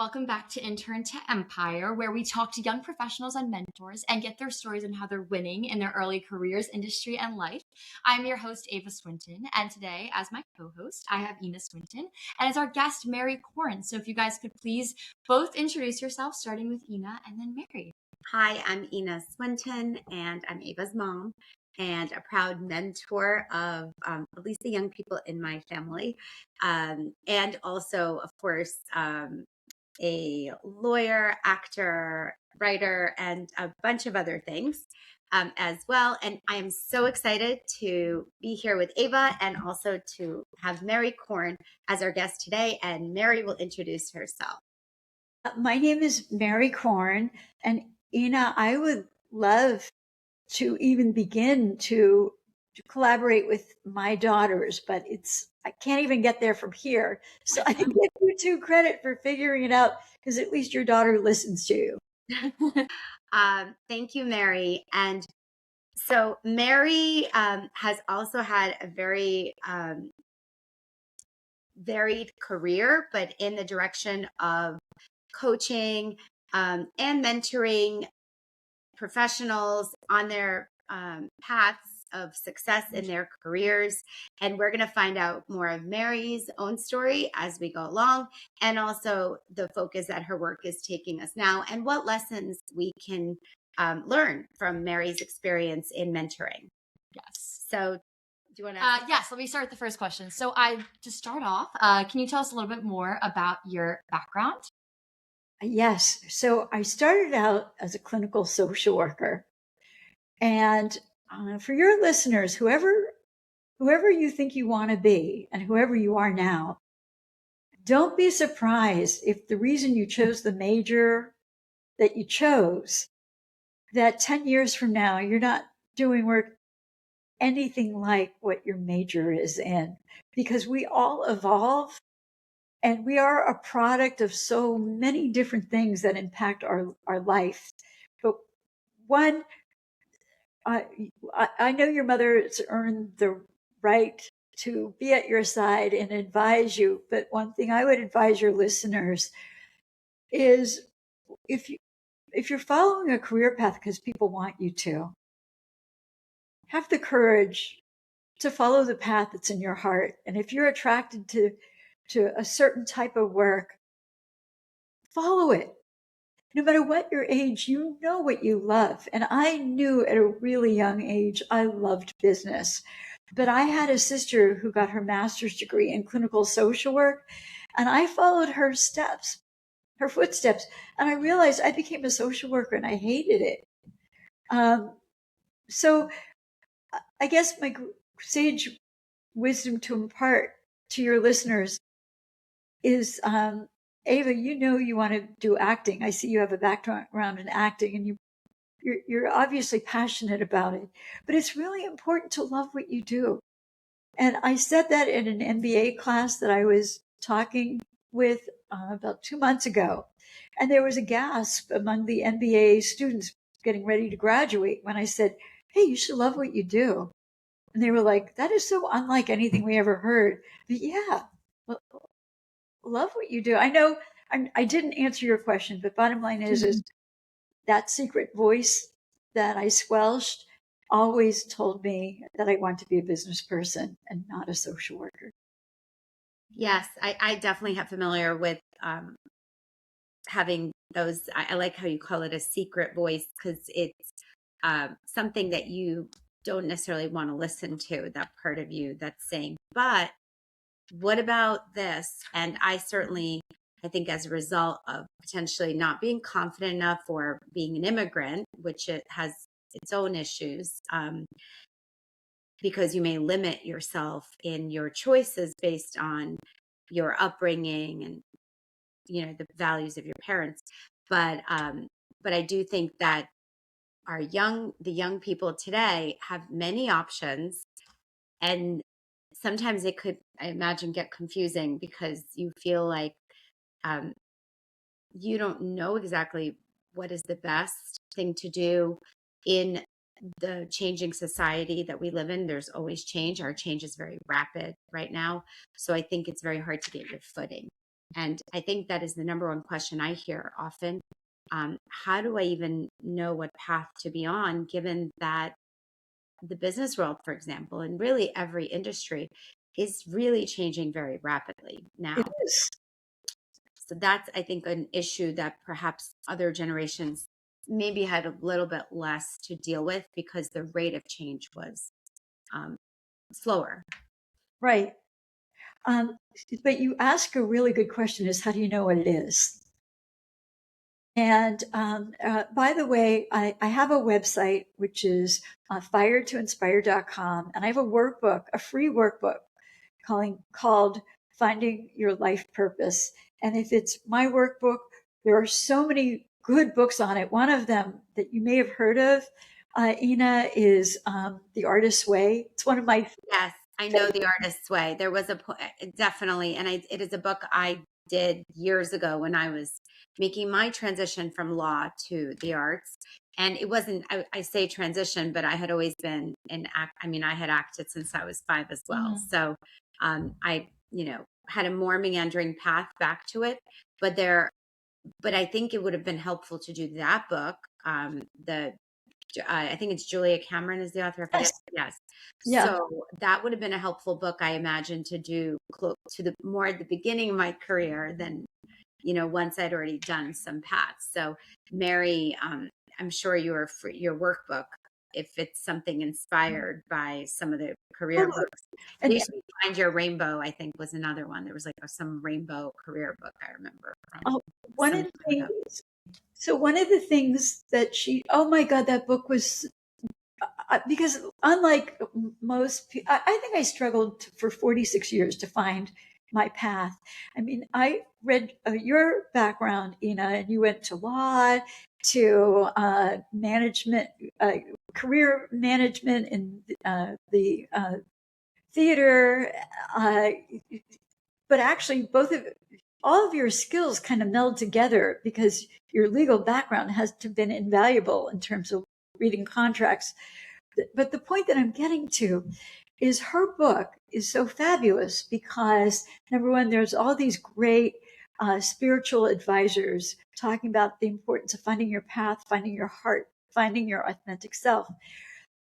welcome back to Intern to Empire, where we talk to young professionals and mentors and get their stories on how they're winning in their early careers, industry, and life. I'm your host, Ava Swinton, and today, as my co host, I have Ina Swinton, and as our guest, Mary Korn. So if you guys could please both introduce yourselves, starting with Ina and then Mary. Hi, I'm Ina Swinton, and I'm Ava's mom and a proud mentor of at least the young people in my family. And also, of course, a lawyer, actor, writer, and a bunch of other things as well. And I am so excited to be here with Ava and also to have Mary Korn as our guest today. And Mary will introduce herself. My name is Mary Korn, and Ina, I would love to even begin to collaborate with my daughters, but I can't even get there from here. So I give you two credit for figuring it out because at least your daughter listens to you. Thank you, Mary. And so Mary has also had a very varied career, but in the direction of coaching and mentoring professionals on their paths of success in their careers. And we're going to find out more of Mary's own story as we go along, and also the focus that her work is taking us now, and what lessons we can learn from Mary's experience in mentoring. Yes. So do you want to? Yes, let me start with the first question. So to start off, can you tell us a little bit more about your background? Yes. So I started out as a clinical social worker. And for your listeners, whoever you think you want to be and whoever you are now, don't be surprised if the reason you chose the major that you chose, that 10 years from now, you're not doing work anything like what your major is in, because we all evolve and we are a product of so many different things that impact our life. But one, I know your mother has earned the right to be at your side and advise you, but one thing I would advise your listeners is if you're following a career path because people want you to, have the courage to follow the path that's in your heart. And if you're attracted to a certain type of work, follow it. No matter what your age, you know what you love. And I knew at a really young age, I loved business. But I had a sister who got her master's degree in clinical social work, and I followed her steps, her footsteps. And I realized I became a social worker and I hated it. So I guess my sage wisdom to impart to your listeners is, Ava, you know you want to do acting. I see you have a background in acting, and you're obviously passionate about it. But it's really important to love what you do. And I said that in an MBA class that I was talking with about 2 months ago. And there was a gasp among the MBA students getting ready to graduate when I said, hey, you should love what you do. And they were like, that is so unlike anything we ever heard. But yeah, love what you do. I know I didn't answer your question, but bottom line is that secret voice that I squelched always told me that I want to be a business person and not a social worker. Yes, I definitely have familiar with having those. I like how you call it a secret voice, because it's something that you don't necessarily want to listen to, that part of you that's saying, but what about this? And I think as a result of potentially not being confident enough, or being an immigrant, which it has its own issues, because you may limit yourself in your choices based on your upbringing and the values of your parents. But I do think that the young people today have many options, and sometimes it could, I imagine, get confusing because you feel like you don't know exactly what is the best thing to do in the changing society that we live in. There's always change. Our change is very rapid right now. So I think it's very hard to get your footing. And I think that is the number one question I hear often. How do I even know what path to be on, given that the business world, for example, and really every industry is really changing very rapidly It now. is. So that's, I think, an issue that perhaps other generations maybe had a little bit less to deal with because the rate of change was um, slower. Right. Um, but you ask a really good question is how do you know what it is? And by the way, I have a website, which is firetoinspire.com. And I have a workbook, a free workbook called Finding Your Life Purpose. And if it's my workbook, there are so many good books on it. One of them that you may have heard of, Ina, is The Artist's Way. It's one of my Yes, I know The Artist's Way. There was definitely, and it is a book I did years ago when I was making my transition from law to the arts. And it wasn't, I say transition, but I had always been in act. I mean, I had acted since I was 5 as well. Mhm. So I, had a more meandering path back to it. But I think it would have been helpful to do that book. The I think it's Julia Cameron is the author. I forget. yes, Yes. yeah. So that would have been a helpful book, I imagine, to do to the more at the beginning of my career than, once I'd already done some paths. So Mary, I'm sure your workbook, if it's something inspired by some of the career Totally. books, And maybe Find Your Rainbow, I think was another one. There was like some rainbow career book I remember from uh, one some of the time ago. things, so one of the things that oh my God, that book was because unlike most, I think I struggled for 46 years to find my path. I mean, I read your background, Ina, and you went to law, to management, career management in the theater, uh, but actually all of your skills kind of meld together because your legal background has been invaluable in terms of reading contracts. But the point that I'm getting to is her book is so fabulous because number one, there's all these great spiritual advisors talking about the importance of finding your path, finding your heart, finding your authentic self.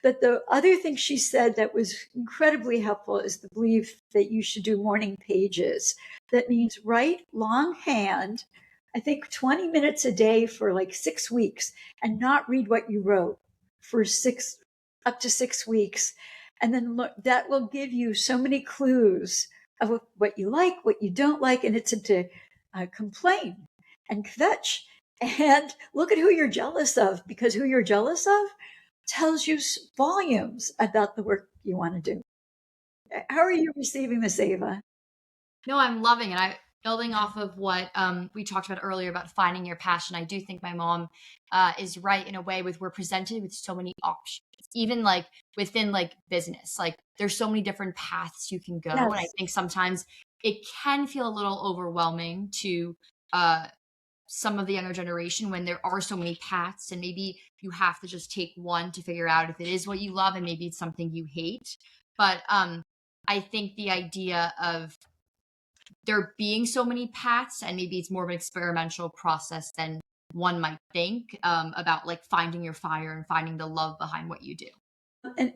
But the other thing she said that was incredibly helpful is the belief that you should do morning pages. That means write longhand, I think 20 minutes a day for like 6 weeks, and not read what you wrote for up to 6 weeks. And then that will give you so many clues of what you like, what you don't like, and it's to complain and kvetch and look at who you're jealous of, because who you're jealous of tells you volumes about the work you want to do. How are you receiving this, Ava? No, I'm loving it. Building off of what we talked about earlier about finding your passion. I do think my mom is right in a way with we're presented with so many options, even like within like business. Like there's so many different paths you can go, and I Yes. think sometimes it can feel a little overwhelming to uh, some of the younger generation when there are so many paths, and maybe you have to just take one to figure out if it is what you love, and maybe it's something you hate. But I think the idea of there being so many paths and maybe it's more of an experimental process than one might think about like finding your fire and finding the love behind what you do. And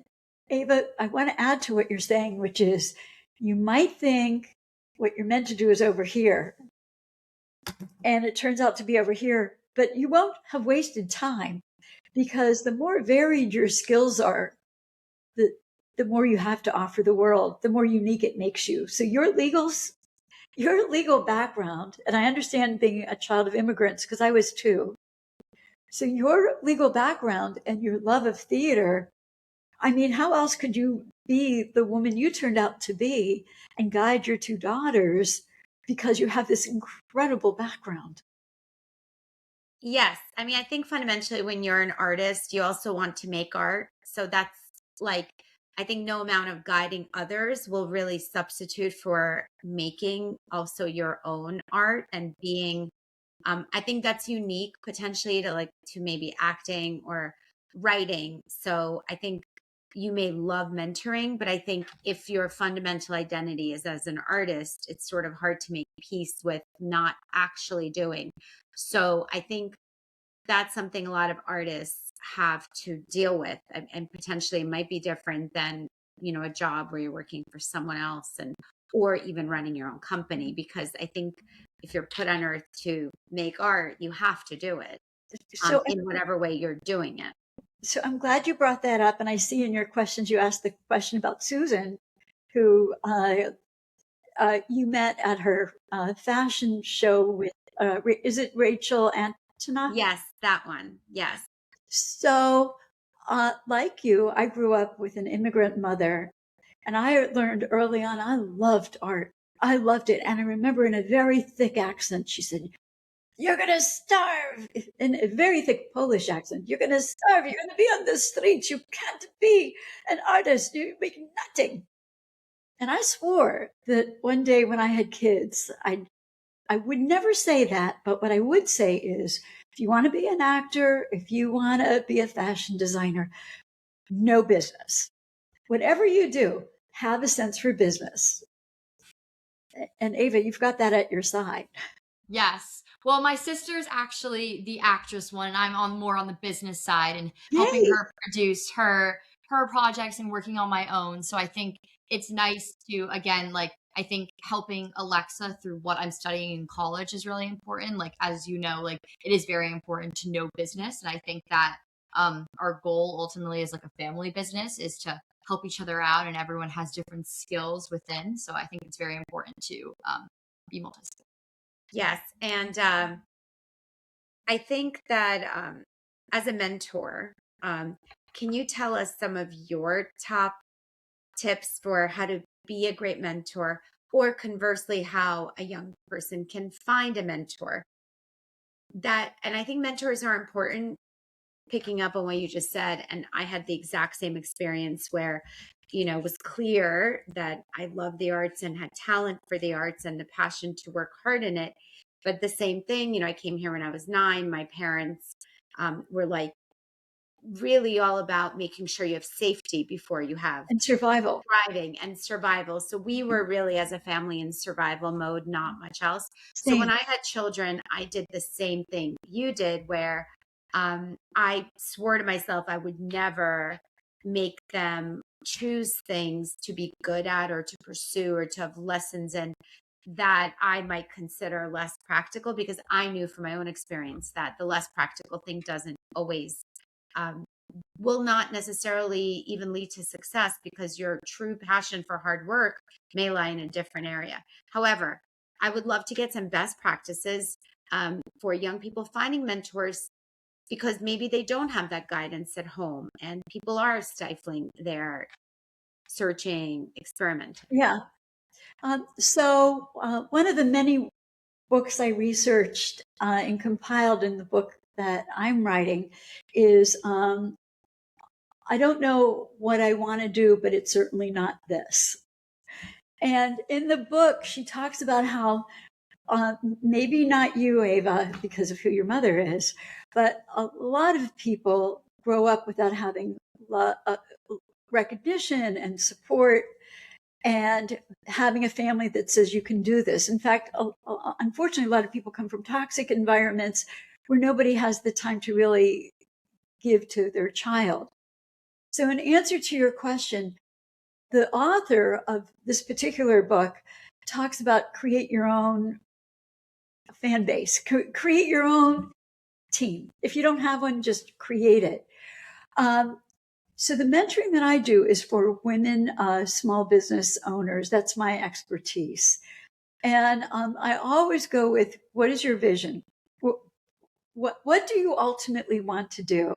Ava, I want to add to what you're saying, which is you might think what you're meant to do is over here, and it turns out to be over here, but you won't have wasted time because the more varied your skills are, the, the more you have to offer the world, the more unique it makes you. So your legal background, and I understand being a child of immigrants because I was too. So your legal background and your love of theater, I mean, how else could you be the woman you turned out to be and guide your two daughters because you have this incredible background? Yes. I mean, I think fundamentally when you're an artist, you also want to make art. So that's like, I think no amount of guiding others will really substitute for making also your own art and being, I think that's unique potentially to maybe acting or writing. So I think, you may love mentoring, but I think if your fundamental identity is as an artist, it's sort of hard to make peace with not actually doing. So I think that's something a lot of artists have to deal with, and potentially might be different than, a job where you're working for someone else, or even running your own company, because I think if you're put on earth to make art, you have to do it So, in whatever way you're doing it. so I'm glad you brought that up. And I see in your questions, you asked the question about Susan, who you met at her fashion show with, is it Rachel Antonoff? Yes, that one. Yes. So, like you, I grew up with an immigrant mother, and I learned early on I loved art. I loved it. And I remember in a very thick accent, she said, "You're going to starve," in a very thick Polish accent. "You're going to starve. You're going to be on the streets. You can't be an artist. You make nothing." And I swore that one day when I had kids, I would never say that, but what I would say is, if you want to be an actor, if you want to be a fashion designer, no business. Whatever you do, have a sense for business. And Ava, you've got that at your side. Yes. Well, my sister's actually the actress one, and I'm more on the business side and helping Yay! her produce her projects and working on my own. So I think it's nice to, again, like, I think helping Alexa through what I'm studying in college is really important. Like, as you know, like, it is very important to know business, and I think that our goal ultimately is like a family business is to help each other out, and everyone has different skills within. So I think it's very important to be multi-skilled. Yes. And I think that as a mentor, can you tell us some of your top tips for how to be a great mentor, or conversely, how a young person can find a mentor? And I think mentors are important, picking up on what you just said. And I had the exact same experience where, it was clear that I loved the arts and had talent for the arts and the passion to work hard in it. But the same thing, I came here when I was 9. My parents were like really all about making sure you have safety before you have And survival. thriving and survival. So we were really, as a family, in survival mode, not much else. So when Same. I had children, I did the same thing you did, where I swore to myself I would never make them choose things to be good at or to pursue or to have lessons in that I might consider less practical, because I knew from my own experience that the less practical thing doesn't always um, will not necessarily even lead to success, because your true passion for hard work may lie in a different area. However, I would love to get some best practices for young people finding mentors, because maybe they don't have that guidance at home and people are stifling their searching, experimenting. Yeah. So one of the many books I researched and compiled in the book that I'm writing is I don't know what I want to do, but it's certainly not this. And in the book, she talks about how maybe not you, Ava, because of who your mother is, but a lot of people grow up without having recognition and support and having a family that says you can do this. In fact, unfortunately, a lot of people come from toxic environments where nobody has the time to really give to their child. So, in answer to your question, the author of this particular book talks about create your own fan base, create your own team. If you don't have one, just create it. So the mentoring that I do is for women, small business owners. That's my expertise. And I always go with, what is your vision? What do you ultimately want to do?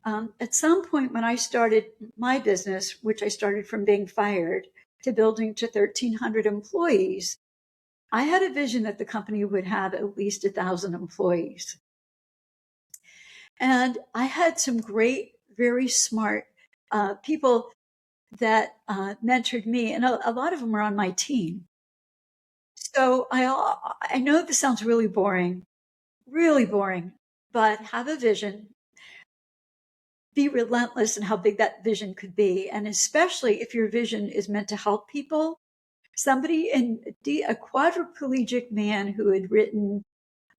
At some point when I started my business, which I started from being fired to building to 1,300 employees, I had a vision that the company would have at least 1,000 employees. And I had some great, very smart people that mentored me, and a lot of them are on my team. So I know this sounds really boring, but have a vision, be relentless in how big that vision could be. And especially if your vision is meant to help people. Somebody a quadriplegic man who had written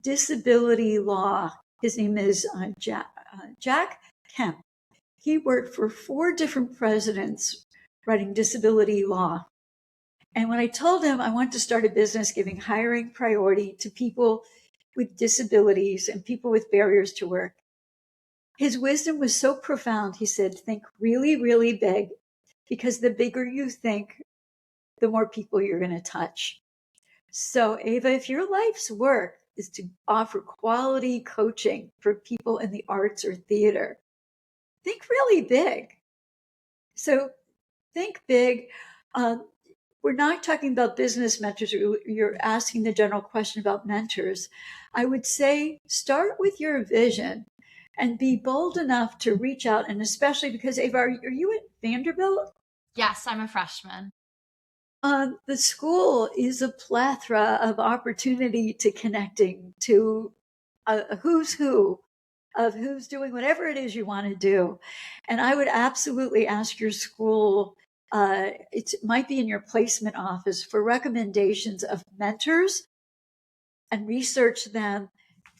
disability law. His name is Jack Kemp. He worked for 4 different presidents writing disability law. And when I told him I want to start a business giving hiring priority to people with disabilities and people with barriers to work, his wisdom was so profound. He said, think really, really big, because the bigger you think, the more people you're going to touch. So, Ava, if your life's work is to offer quality coaching for people in the arts or theater, think really big. So, think big. We're not talking about business mentors. You're asking the general question about mentors. I would say start with your vision and be bold enough to reach out. And especially because, Ava, are you at Vanderbilt? Yes, I'm a freshman. The school is a plethora of opportunity to connecting to a who's who of who's doing whatever it is you want to do. And I would absolutely ask your school, it might be in your placement office, for recommendations of mentors and research them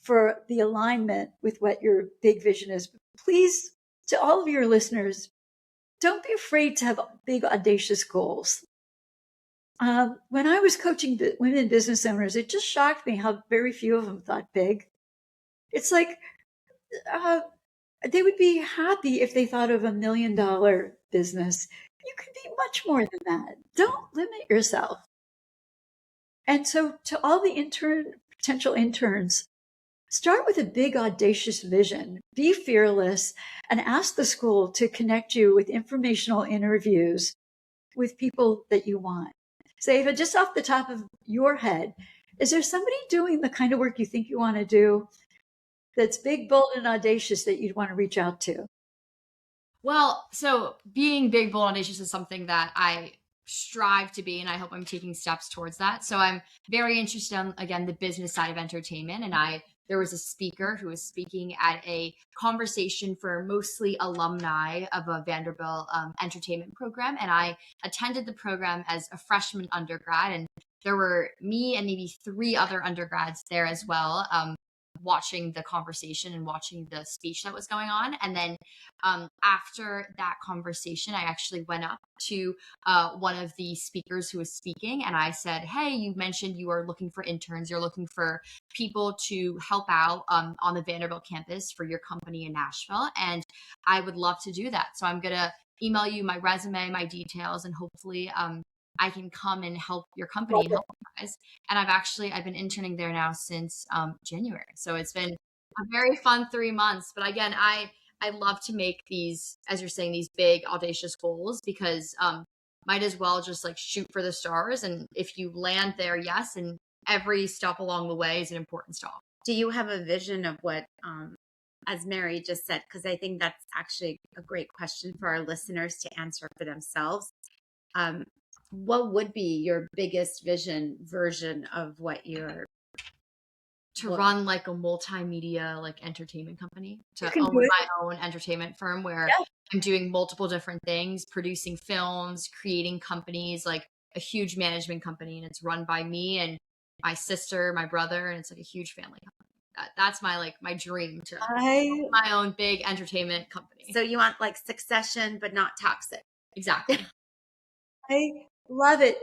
for the alignment with what your big vision is. Please, to all of your listeners, don't be afraid to have big, audacious goals. When I was coaching women business owners, it just shocked me how very few of them thought big. It's like they would be happy if they thought of $1 million business. You can be much more than that. Don't limit yourself. And so, to all the potential interns, start with a big, audacious vision. Be fearless and ask the school to connect you with informational interviews with people that you want. So, Ava, just off the top of your head, is there somebody doing the kind of work you think you want to do that's big, bold, and audacious that you'd want to reach out to? Well, so being big, bold, audacious is something that I strive to be, and I hope I'm taking steps towards that. So I'm very interested in, again, the business side of entertainment. And there was a speaker who was speaking at a conversation for mostly alumni of a Vanderbilt entertainment program. And I attended the program as a freshman undergrad, and there were me and maybe 3 other undergrads there as well, watching the conversation and watching the speech that was going on. And then after that conversation, I actually went up to one of the speakers who was speaking, and I said, hey, you mentioned you are looking for interns. You're looking for people to help out on the Vanderbilt campus for your company in Nashville. And I would love to do that. So I'm going to email you my resume, my details, and hopefully I can come and help your company and help you guys. And I've been interning there now since January. So it's been a very fun 3 months. But again, I love to make these, as you're saying, these big audacious goals, because might as well just like shoot for the stars. And if you land there, yes. And every stop along the way is an important stop. Do you have a vision of what, as Mary just said, because I think that's actually a great question for our listeners to answer for themselves. What would be your biggest version of what you're run like a multimedia like entertainment company, to own my own entertainment firm where I'm doing multiple different things, producing films, creating companies, like a huge management company, and it's run by me and my sister, my brother, and it's like a huge family company. That's my dream, to own my own big entertainment company. So you want like Succession, but not toxic. Exactly. I love it.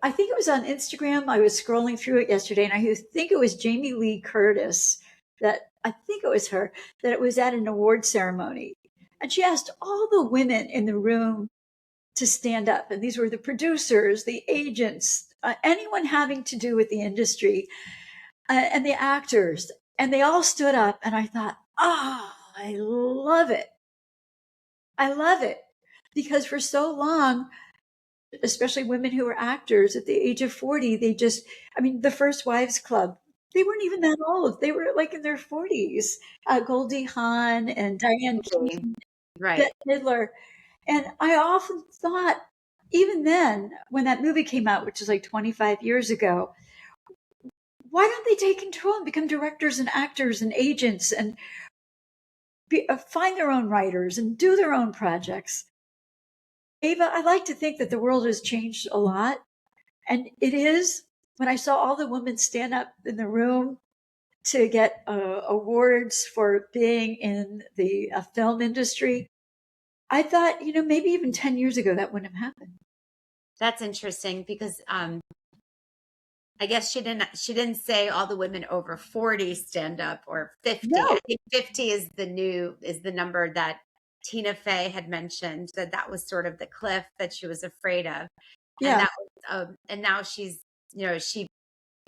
I think it was on Instagram. I was scrolling through it yesterday, and I think it was Jamie Lee Curtis that it was at an award ceremony. And she asked all the women in the room to stand up. And these were the producers, the agents, anyone having to do with the industry, and the actors. And they all stood up, and I thought, I love it. I love it. Because for so long, especially women who were actors at the age of 40, the First Wives Club, they weren't even that old. They were like in their 40s. Goldie Hawn and Diane Keaton, right, Bette Midler. And I often thought, even then, when that movie came out, which is like 25 years ago, why don't they take control and become directors and actors and agents? And find their own writers and do their own projects. Ava, I like to think that the world has changed a lot. And it is. When I saw all the women stand up in the room to get awards for being in the film industry, I thought, maybe even 10 years ago that wouldn't have happened. That's interesting because I guess she didn't say all the women over 40 stand up or 50. No. I think 50 is the number that Tina Fey had mentioned, that was sort of the cliff that she was afraid of. Yeah. And that was and now she's, she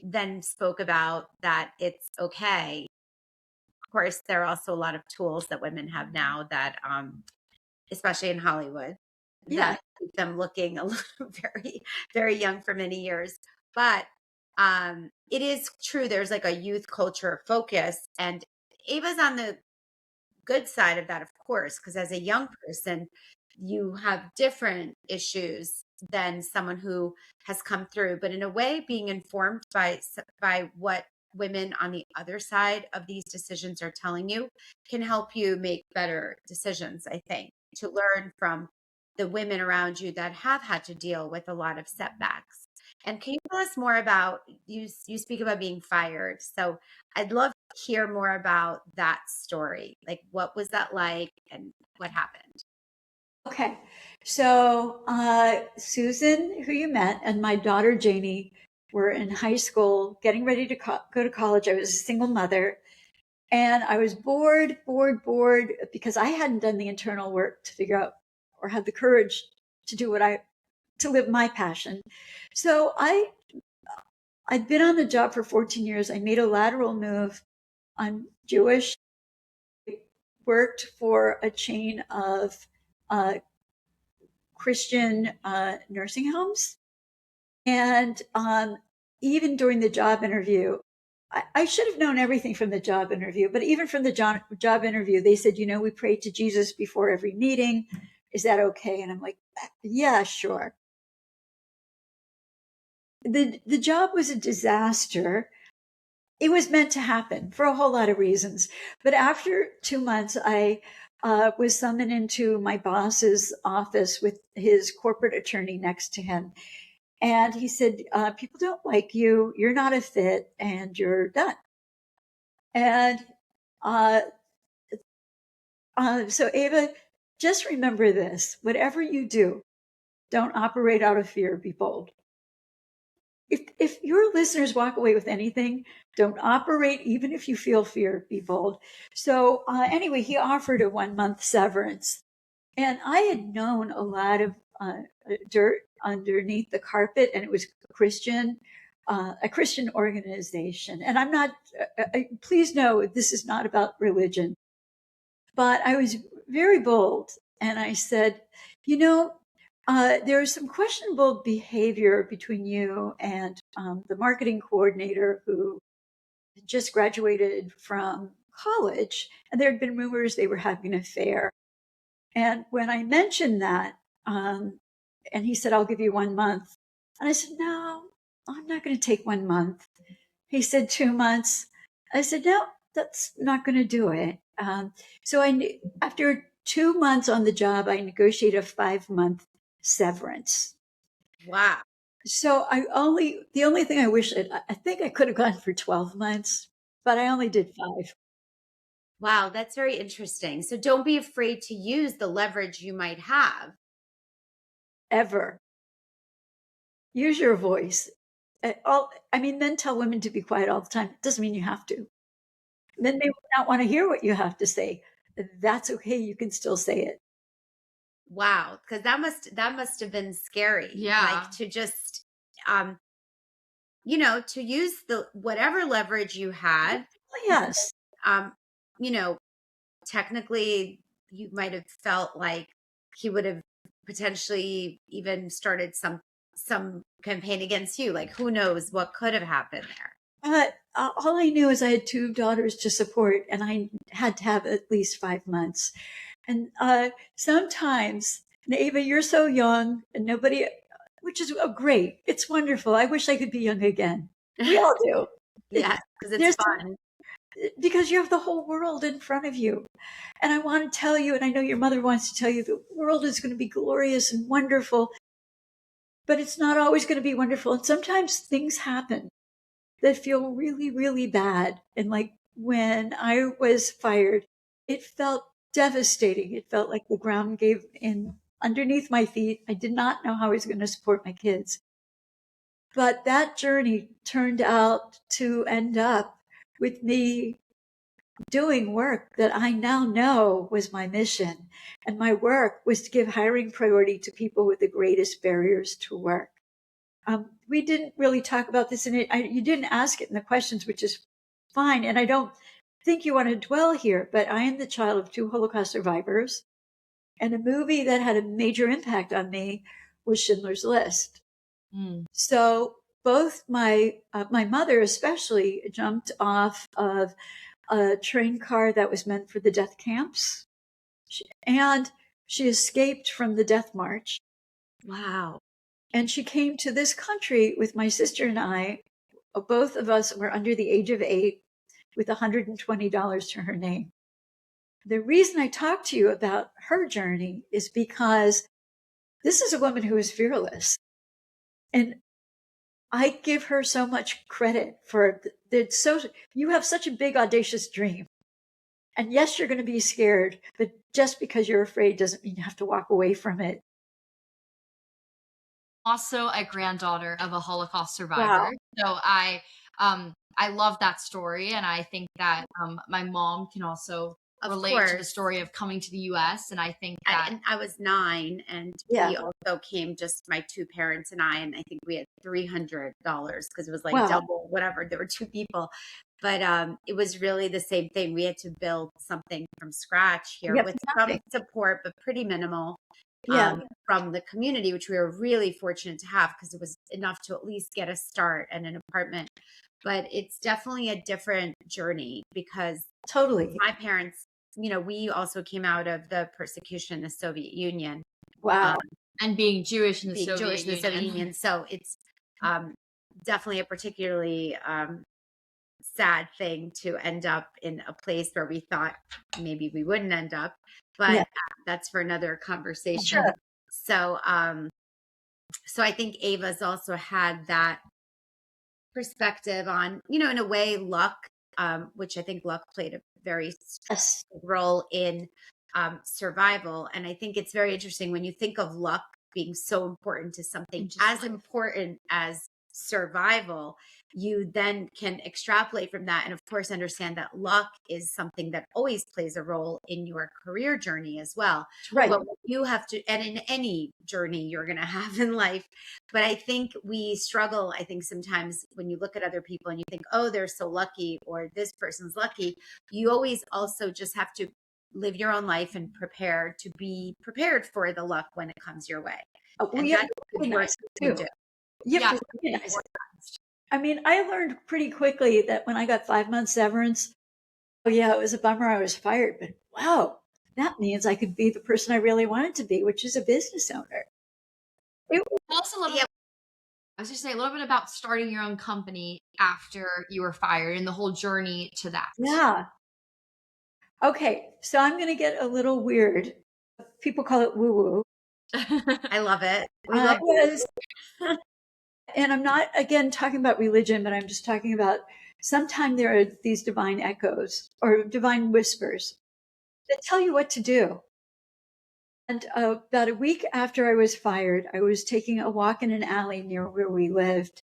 then spoke about that it's okay. Of course, there are also a lot of tools that women have now that especially in Hollywood, Yeah. that keep them looking a little very, very young for many years. But it is true. There's like a youth culture focus, and Ava's on the good side of that, of course, because as a young person, you have different issues than someone who has come through. But in a way, being informed by what women on the other side of these decisions are telling you can help you make better decisions, I think, to learn from the women around you that have had to deal with a lot of setbacks. And can you tell us more about, you speak about being fired. So I'd love to hear more about that story. Like, what was that like and what happened? Okay. So Susan, who you met, and my daughter Janie were in high school getting ready to go to college. I was a single mother. And I was bored because I hadn't done the internal work to figure out or had the courage to do to live my passion. So I'd been on the job for 14 years. I made a lateral move. I'm Jewish. I worked for a chain of Christian nursing homes. And even during the job interview, I should have known everything from the job interview, but even from the job interview, they said, we pray to Jesus before every meeting. Is that okay? And I'm like, yeah, sure. The job was a disaster. It was meant to happen for a whole lot of reasons. But after 2 months, I was summoned into my boss's office with his corporate attorney next to him. And he said, people don't like you. You're not a fit and you're done. And so Ava, just remember this, whatever you do, don't operate out of fear, be bold. If your listeners walk away with anything, don't operate, even if you feel fear, be bold. So anyway, he offered a 1-month severance. And I had known a lot of dirt underneath the carpet, and it was a Christian organization. And I'm not, please know, this is not about religion. But I was very bold, and I said, there's some questionable behavior between you and the marketing coordinator who just graduated from college, and there had been rumors they were having an affair. And when I mentioned that, and he said, I'll give you 1 month. And I said, no, I'm not going to take 1 month. He said 2 months. I said, no, that's not going to do it. So after 2 months on the job, I negotiated a 5-month severance. Wow. So the only thing I wish, I think I could have gone for 12 months, but I only did 5. Wow, that's very interesting. So don't be afraid to use the leverage you might have. Ever. Use your voice. Men tell women to be quiet all the time. It doesn't mean you have to. Men may not want to hear what you have to say. That's okay. You can still say it. Wow, because that must have been scary. Yeah. Like to just to use the whatever leverage you had. Yes. Technically you might have felt like he would have potentially even started some campaign against you. Like, who knows what could have happened there. All I knew is I had 2 daughters to support, and I had to have at least 5 months. And sometimes, and Ava, you're so young, and nobody, which is great. It's wonderful. I wish I could be young again. We all do. Yeah, because it's fun. because you have the whole world in front of you. And I want to tell you, and I know your mother wants to tell you, the world is going to be glorious and wonderful, but it's not always going to be wonderful. And sometimes things happen that feel really, really bad. And like when I was fired, it felt devastating. It felt like the ground gave in underneath my feet. I did not know how I was going to support my kids. But that journey turned out to end up with me doing work that I now know was my mission. And my work was to give hiring priority to people with the greatest barriers to work. We didn't really talk about this in it. You didn't ask it in the questions, which is fine. And I don't think you want to dwell here, but I am the child of 2 Holocaust survivors. And a movie that had a major impact on me was Schindler's List. Mm. So both my mother especially jumped off of a train car that was meant for the death camps, and she escaped from the death march. Wow. And she came to this country with my sister and I. Both of us were under the age of 8 with $120 to her name. The reason I talk to you about her journey is because this is a woman who is fearless. And I give her so much credit for it. So you have such a big, audacious dream. And yes, you're going to be scared, but just because you're afraid doesn't mean you have to walk away from it. Also a granddaughter of a Holocaust survivor. Wow. So I love that story, and I think that my mom can also Of relate to the course. story of coming to the US, and I think that And I was 9, and Yeah. we also came, just my 2 parents and I think we had $300 because it was like Wow. double whatever. There were 2 people, but it was really the same thing. We had to build something from scratch here Yep, with nothing. some support, but pretty minimal. Yeah. From the community, which we were really fortunate to have because it was enough to at least get a start and an apartment. But it's definitely a different journey because Totally. my parents, we also came out of the persecution in the Soviet Union. Wow. and being Jewish in the Being Soviet Jewish in the Soviet Union. Union. So it's definitely a particularly sad thing to end up in a place where we thought maybe we wouldn't end up, but Yeah. that's for another conversation. Sure. So, so I think Ava's also had that perspective on, in a way, luck, which I think luck played a very Yes. role in survival. And I think it's very interesting when you think of luck being so important to something Just as life. important as survival, you then can extrapolate from that. And of course, understand that luck is something that always plays a role in your career journey as well. Right. But you have to, and in any journey you're going to have in life. But I think we struggle, I think sometimes when you look at other people and you think, oh, they're so lucky, or this person's lucky, you always also just have to live your own life and prepare to be prepared for the luck when it comes your way. Well, And you have that's to good work recognize to it do. too. You have Yeah. to recognize it. I mean, I learned pretty quickly that when I got 5 months severance, oh yeah, it was a bummer I was fired, but wow, that means I could be the person I really wanted to be, which is a business owner. It was, Tell us a little Yeah. I was just saying a little bit about starting your own company after you were fired and the whole journey to that. yeah. Okay, so I'm going to get a little weird. People call it woo-woo. I love it. We I love was, and I'm not, again, talking about religion, but I'm just talking about sometimes there are these divine echoes or divine whispers that tell you what to do. And about a week after I was fired, I was taking a walk in an alley near where we lived.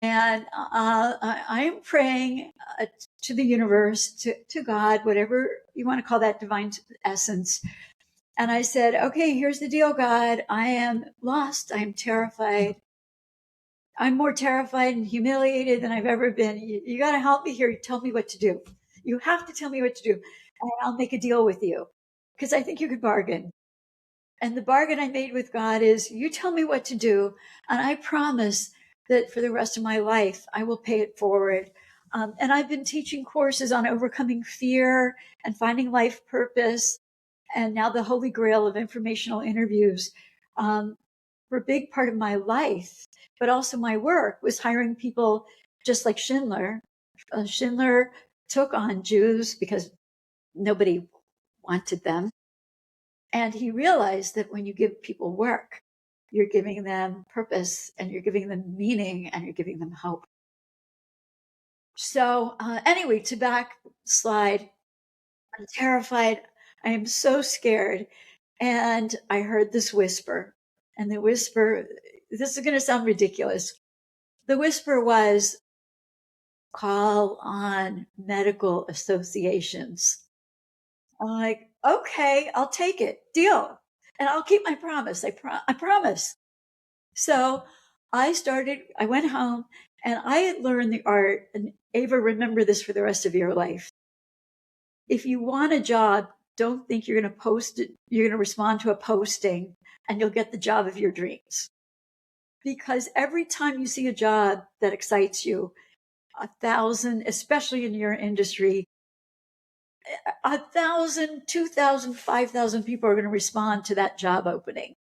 And I am praying to the universe, to God, whatever you want to call that divine essence. And I said, okay, here's the deal, God. I am lost. I am terrified. I'm more terrified and humiliated than I've ever been. You got to help me here. You tell me what to do. You have to tell me what to do. And I'll make a deal with you because I think you could bargain. And the bargain I made with God is you tell me what to do. And I promise that for the rest of my life, I will pay it forward. And I've been teaching courses on overcoming fear and finding life purpose. And now the holy grail of informational interviews. For a big part of my life, but also my work was hiring people just like Schindler. Schindler took on Jews because nobody wanted them. And he realized that when you give people work, you're giving them purpose and you're giving them meaning and you're giving them hope. So anyway, to backslide, I'm terrified. I am so scared. And I heard this whisper. And the whisper, this is going to sound ridiculous. The whisper was, call on medical associations. I'm like, okay, I'll take it. Deal. And I'll keep my promise. I promise. So I went home and I had learned the art. And Ava, remember this for the rest of your life. If you want a job, don't think you're going to post it. You're going to respond to a posting and you'll get the job of your dreams. Because every time you see a job that excites you, 1,000, especially in your industry, 1,000, 2,000, 5,000 people are going to respond to that job opening.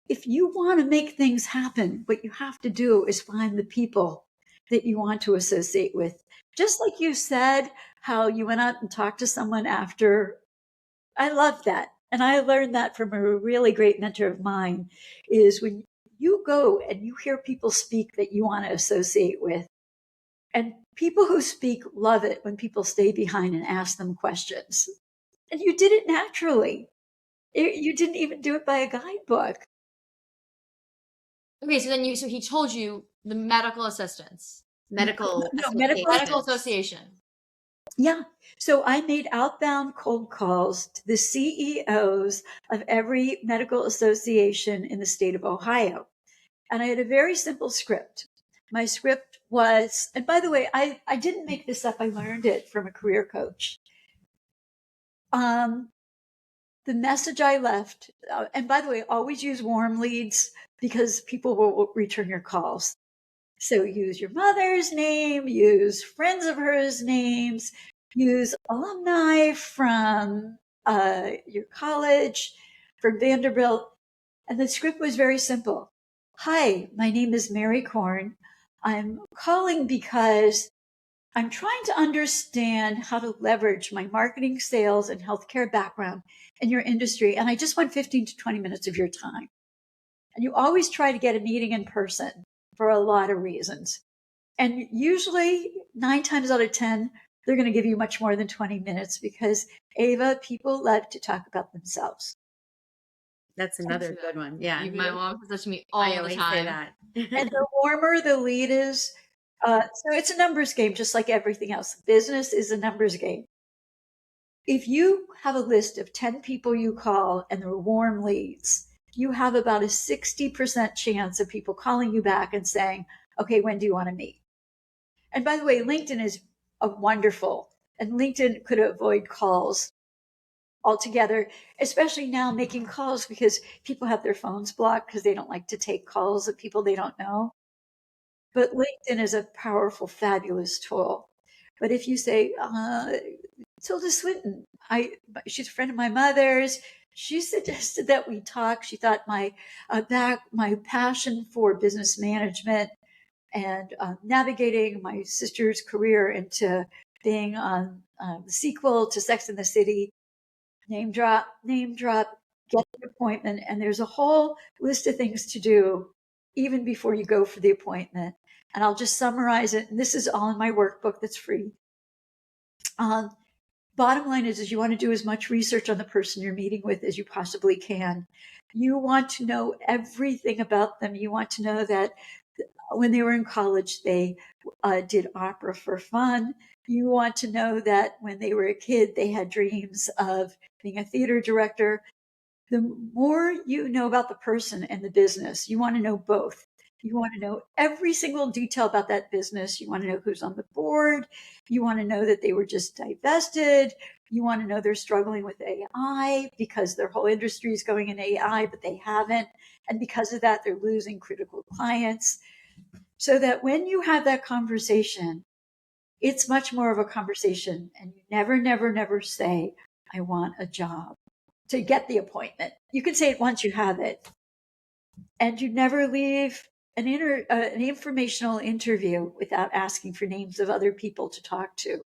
If you want to make things happen, what you have to do is find the people that you want to associate with. Just like you said, how you went out and talked to someone after. I love that. And I learned that from a really great mentor of mine, is when you go and you hear people speak that you want to associate with. And people who speak love it when people stay behind and ask them questions. And you did it naturally. You didn't even do it by a guidebook. Okay, so he told you the medical assistants. Medical Association. Yeah. So I made outbound cold calls to the CEOs of every medical association in the state of Ohio. And I had a very simple script. My script was, and by the way, I didn't make this up. I learned it from a career coach. The message I left, and by the way, always use warm leads because people will return your calls. So use your mother's name, use friends of hers' names, use alumni from your college, from Vanderbilt. And the script was very simple. Hi, my name is Mary Korn. I'm calling because I'm trying to understand how to leverage my marketing, sales, and healthcare background in your industry. And I just want 15 to 20 minutes of your time. And you always try to get a meeting in person for a lot of reasons. And usually 9 times out of 10, they're going to give you much more than 20 minutes because, Ava, people love to talk about themselves. That's another good one. Yeah. My mom says that to me all the time. Say that. And the warmer the lead is, so it's a numbers game, just like everything else. Business is a numbers game. If you have a list of 10 people you call and they're warm leads, you have about a 60% chance of people calling you back and saying, okay, when do you want to meet? And by the way, LinkedIn is wonderful, and LinkedIn could avoid calls altogether, especially now making calls because people have their phones blocked because they don't like to take calls of people they don't know. But LinkedIn is a powerful, fabulous tool. But if you say, Tilda Swinton, she's a friend of my mother's. She suggested that we talk. She thought my passion for business management and navigating my sister's career into being on the sequel to Sex and the City, name drop, get the appointment. And there's a whole list of things to do even before you go for the appointment. And I'll just summarize it. And this is all in my workbook that's free. Bottom line is you want to do as much research on the person you're meeting with as you possibly can. You want to know everything about them. You want to know that when they were in college, they did opera for fun. You want to know that when they were a kid, they had dreams of being a theater director. The more you know about the person and the business, you want to know both. You want to know every single detail about that business. You want to know who's on the board. You want to know that they were just divested. You want to know they're struggling with AI because their whole industry is going in AI, but they haven't. And because of that, they're losing critical clients. So that when you have that conversation, it's much more of a conversation. And you never say, I want a job to get the appointment. You can say it once you have it. And you never leave an informational interview without asking for names of other people to talk to.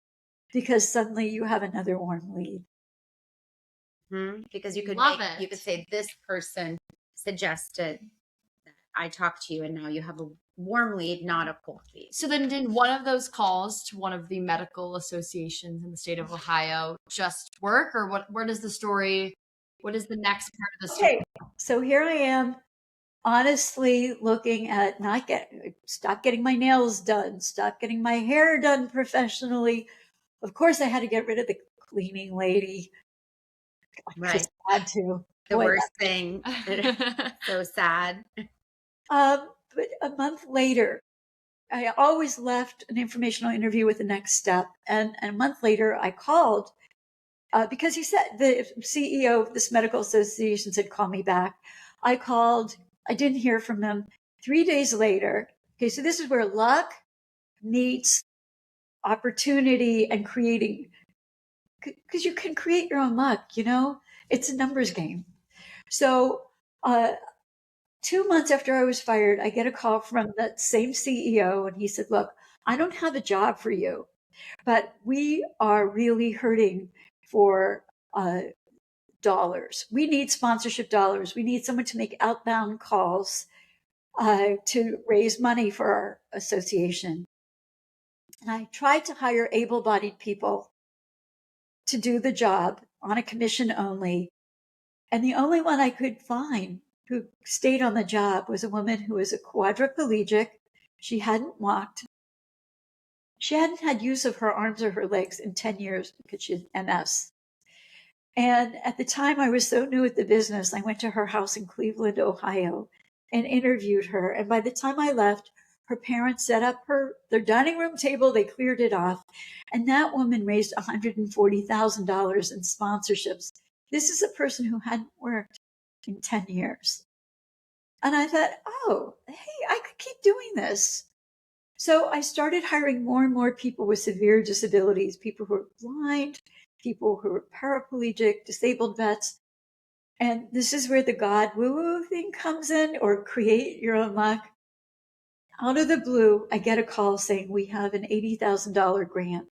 because suddenly you have another warm lead. Because you could Love you could it. say this person suggested that I talked to you, and now you have a warm lead, not a cold lead. So then did one of those calls to one of the medical associations in the state of Ohio just work, or what is the story? What is the next part of the story? Okay, so here I am, honestly looking at stop getting my nails done, stop getting my hair done professionally. Of course, I had to get rid of the cleaning lady. I Right. just had to. The Boy, worst thing. So sad. But a month later, I always left an informational interview with the next step. And a month later, I called because he said the CEO of this medical association said, call me back. I called. I didn't hear from him. 3 days later. Okay, so this is where luck meets opportunity and creating, because you can create your own luck, it's a numbers game. So 2 months after I was fired, I get a call from that same CEO, and he said, look, I don't have a job for you, but we are really hurting for dollars. We need sponsorship dollars. We need someone to make outbound calls to raise money for our association. And I tried to hire able-bodied people to do the job on a commission only. And the only one I could find who stayed on the job was a woman who was a quadriplegic. She hadn't walked. She hadn't had use of her arms or her legs in 10 years because she had MS. And at the time I was so new at the business, I went to her house in Cleveland, Ohio, and interviewed her. And by the time I left, her parents set up their dining room table. They cleared it off. And that woman raised $140,000 in sponsorships. This is a person who hadn't worked in 10 years. And I thought, oh, hey, I could keep doing this. So I started hiring more and more people with severe disabilities, people who are blind, people who are paraplegic, disabled vets. And this is where the God woo-woo thing comes in, or create your own luck. Out of the blue, I get a call saying, we have an $80,000 grant.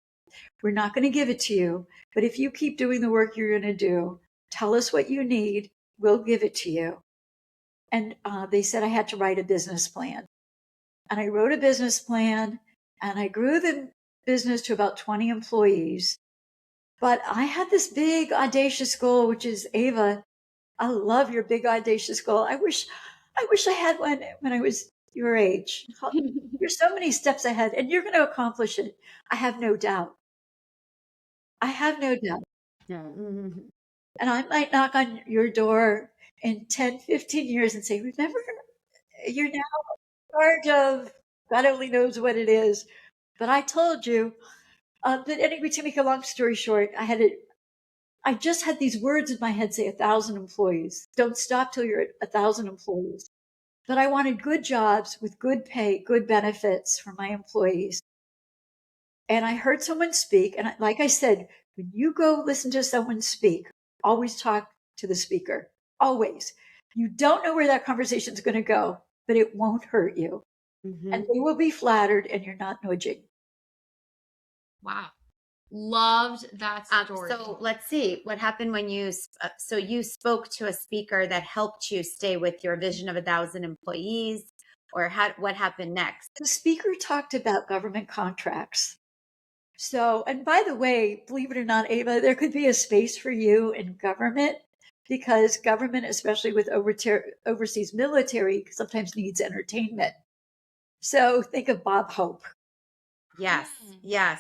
We're not going to give it to you, but if you keep doing the work you're going to do, tell us what you need, we'll give it to you. And they said I had to write a business plan. And I wrote a business plan, and I grew the business to about 20 employees. But I had this big, audacious goal, which is, Ava, I love your big, audacious goal. I wish I had one when I was your age. You're so many steps ahead, and you're going to accomplish it. I have no doubt. I have no doubt. Yeah. Mm-hmm. And I might knock on your door in 10, 15 years and say, remember, you're now in charge of God only knows what it is. But I told you. But anyway, to make a long story short, I just had these words in my head say 1,000 employees. Don't stop till you're at 1,000 employees. But I wanted good jobs with good pay, good benefits for my employees. And I heard someone speak. And like I said, when you go listen to someone speak, always talk to the speaker. Always. You don't know where that conversation is going to go, but it won't hurt you. Mm-hmm. And they will be flattered, and you're not nudging. Wow. Loved that story. So let's see what happened when you spoke to a speaker that helped you stay with your vision of 1,000 employees, or what happened next? The speaker talked about government contracts. So, and by the way, believe it or not, Ava, there could be a space for you in government, because government, especially with overseas military, sometimes needs entertainment. So think of Bob Hope. Yes, yes.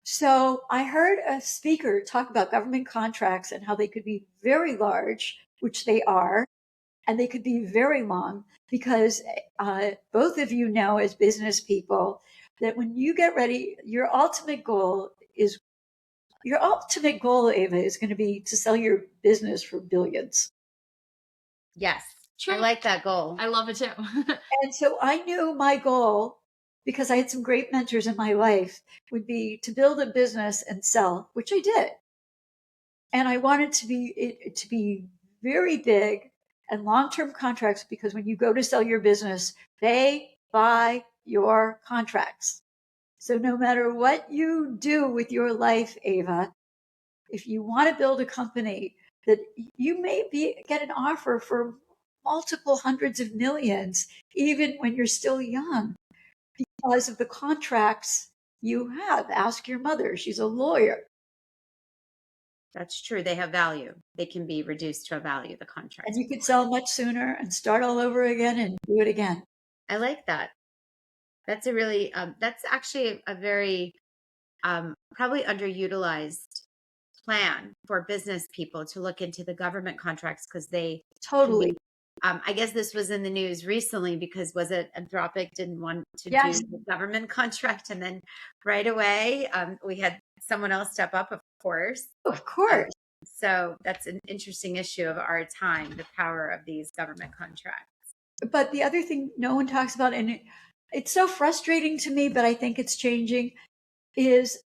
So I heard a speaker talk about government contracts and how they could be very large, which they are, and they could be very long, because both of you know as business people that when you get ready, your ultimate goal, Ava, is going to be to sell your business for billions. Yes. True. I like that goal. I love it too. And so I knew my goal, because I had some great mentors in my life, would be to build a business and sell, which I did. And I wanted to be very big and long-term contracts, because when you go to sell your business, they buy your contracts. So no matter what you do with your life, Ava, if you want to build a company that you may get an offer for multiple hundreds of millions, even when you're still young, because of the contracts you have. Ask your mother. She's a lawyer. That's true. They have value. They can be reduced to a value, the contract. And you could sell much sooner and start all over again and do it again. I like that. That's a really, that's actually a very probably underutilized plan for business people to look into the government contracts because they Totally. I guess this was in the news recently because was it Anthropic didn't want to Yes. do the government contract, and then right away we had someone else step up, of course. Of course. So that's an interesting issue of our time, the power of these government contracts. But the other thing no one talks about, and it's so frustrating to me, but I think it's changing, is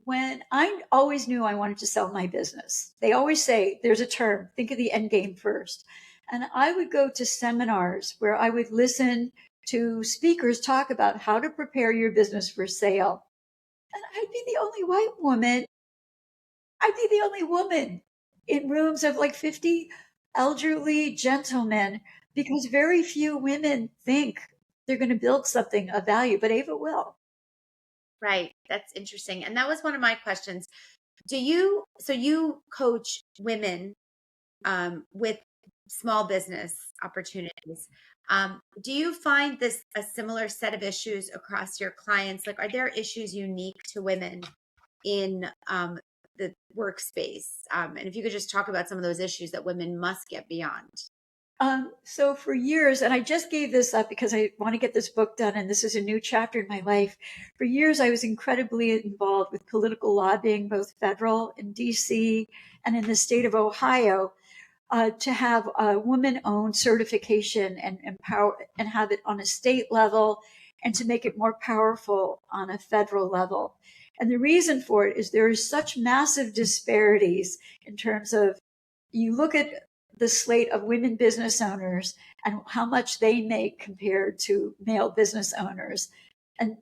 when I always knew I wanted to sell my business. They always say there's a term, think of the end game first. And I would go to seminars where I would listen to speakers talk about how to prepare your business for sale. And I'd be the only white woman. I'd be the only woman in rooms of like 50 elderly gentlemen because very few women think they're going to build something of value, but Ava will. Right. That's interesting. And that was one of my questions. So you coach women with small business opportunities. Do you find this a similar set of issues across your clients? Like, are there issues unique to women in the workspace? And if you could just talk about some of those issues that women must get beyond. So for years, and I just gave this up because I want to get this book done, and this is a new chapter in my life. For years, I was incredibly involved with political lobbying, both federal in DC and in the state of Ohio, to have a woman-owned certification and empower and have it on a state level, and to make it more powerful on a federal level. And the reason for it is there is such massive disparities in terms of you look at the slate of women business owners and how much they make compared to male business owners. And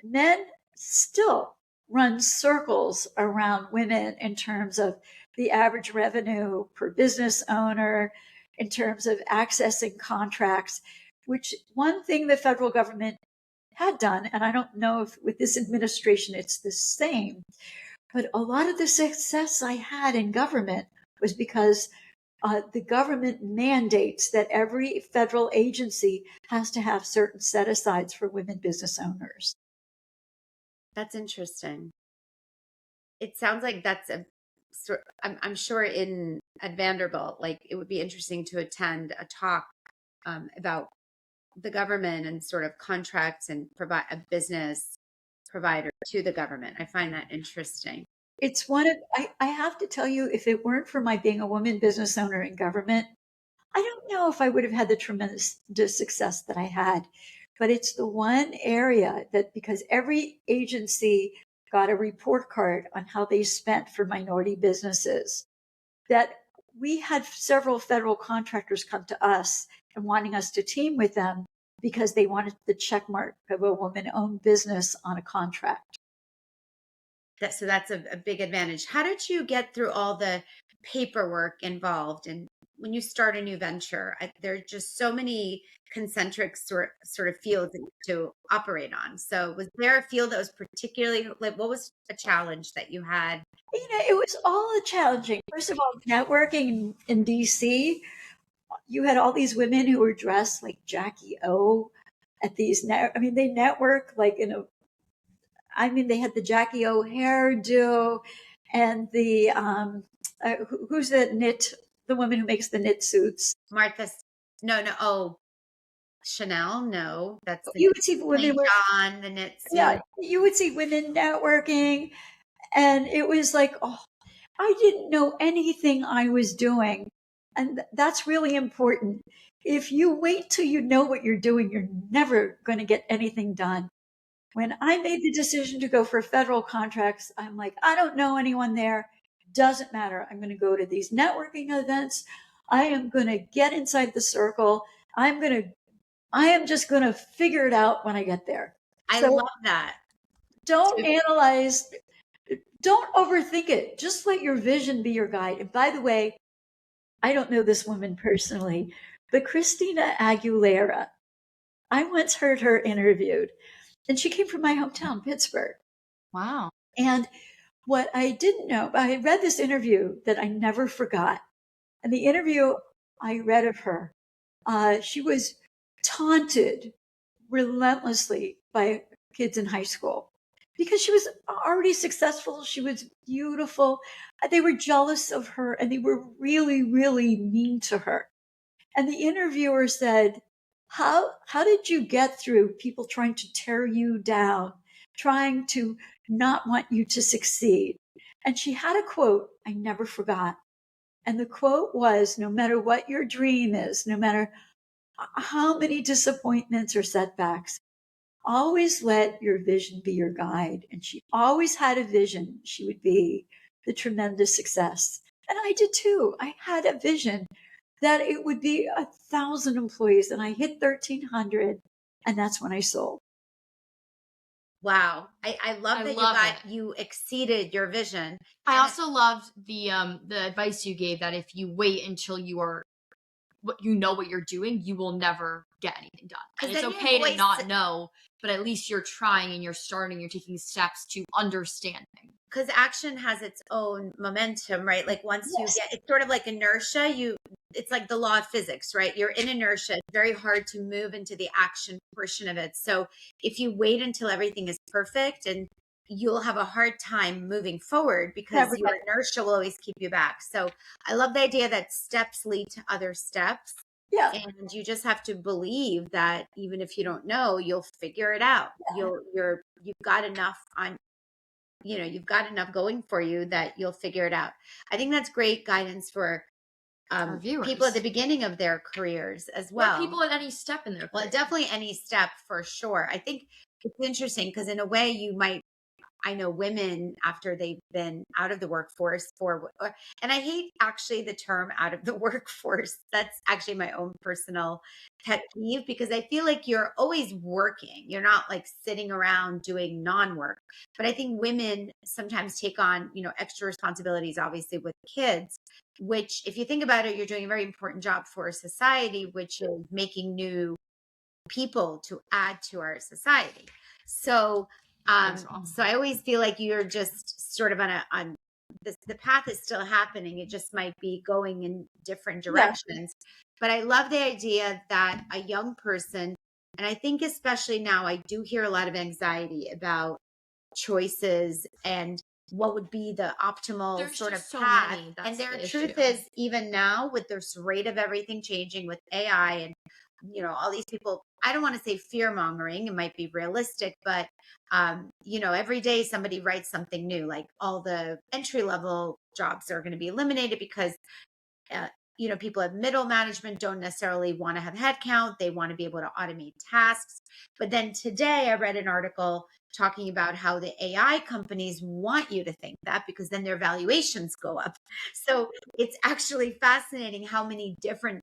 men still run circles around women in terms of the average revenue per business owner, in terms of accessing contracts, which one thing the federal government had done, and I don't know if with this administration it's the same, but a lot of the success I had in government was because the government mandates that every federal agency has to have certain set asides for women business owners. That's interesting. It sounds like that's I'm sure at Vanderbilt, like it would be interesting to attend a talk about the government and sort of contracts and provide a business provider to the government. I find that interesting. It's one of, I have to tell you, if it weren't for my being a woman business owner in government, I don't know if I would have had the tremendous success that I had. But it's the one area that, because every agency got a report card on how they spent for minority businesses, that we had several federal contractors come to us and wanting us to team with them because they wanted the check mark of a woman-owned business on a contract. So that's a big advantage. How did you get through all the paperwork involved? And when you start a new venture, there are just so many concentric sort of fields to operate on. So was there a field that was particularly, like, what was a challenge that you had? It was all challenging. First of all, networking in DC, you had all these women who were dressed like Jackie O at these, they network like they had the Jackie O hairdo and the, who's the woman who makes the knit suits? Martha, no, oh, Chanel, no, that's you would see women John, the knit suit. Yeah, you would see women networking, and it was like, oh, I didn't know anything I was doing, and that's really important. If you wait till you know what you're doing, you're never going to get anything done. When I made the decision to go for federal contracts, I'm like, I don't know anyone there. Doesn't matter. I'm going to go to these networking events. I am going to get inside the circle. I am just going to figure it out when I get there. I love that. don't analyze, don't overthink it. Just let your vision be your guide. And by the way, I don't know this woman personally, but Christina Aguilera, I once heard her interviewed, and she came from my hometown, Pittsburgh. Wow. And what I didn't know, I read this interview that I never forgot. And the interview I read of her, she was taunted relentlessly by kids in high school because she was already successful. She was beautiful. They were jealous of her and they were really, really mean to her. And the interviewer said, how did you get through people trying to tear you down, trying to not want you to succeed? And she had a quote I never forgot. And the quote was, no matter what your dream is, no matter how many disappointments or setbacks, always let your vision be your guide. And she always had a vision. She would be the tremendous success. And I did too. I had a vision that it would be 1,000 employees, and I hit 1,300, and that's when I sold. Wow. I love I that love you exceeded your vision. I also loved the advice you gave that if you wait until you are you know what you're doing, you will never get anything done. And it's okay to not know, but at least you're trying and you're starting, you're taking steps to understand things. Because action has its own momentum, right? Like once you get, it's sort of like inertia. It's like the law of physics, right? You're in inertia. It's very hard to move into the action portion of it. So if you wait until everything is perfect, and you'll have a hard time moving forward because your inertia will always keep you back. So I love the idea that steps lead to other steps. Yeah. And you just have to believe that even if you don't know, you'll figure it out. Yeah. You've got enough on, you've got enough going for you that you'll figure it out. I think that's great guidance for Our viewers. people at the beginning of their careers as well. Or people at any step in their career. Well, definitely any step for sure. I think it's interesting because in a way I know women after they've been out of the workforce and I hate actually the term out of the workforce. That's actually my own personal pet peeve because I feel like you're always working. You're not like sitting around doing non-work. But I think women sometimes take on, extra responsibilities, obviously with kids, which if you think about it, you're doing a very important job for society, which is making new people to add to our society. So so I always feel like you're just sort of on this, the path is still happening. It just might be going in different directions. Yeah. But I love the idea that a young person, and I think especially now, I do hear a lot of anxiety about choices and what would be the optimal sort of path. And their truth is, even now with this rate of everything changing with AI and all these people, I don't want to say fear mongering, it might be realistic, but every day somebody writes something new, like all the entry level jobs are going to be eliminated because people at middle management don't necessarily want to have headcount. They want to be able to automate tasks. But then today I read an article talking about how the AI companies want you to think that because then their valuations go up. So it's actually fascinating how many different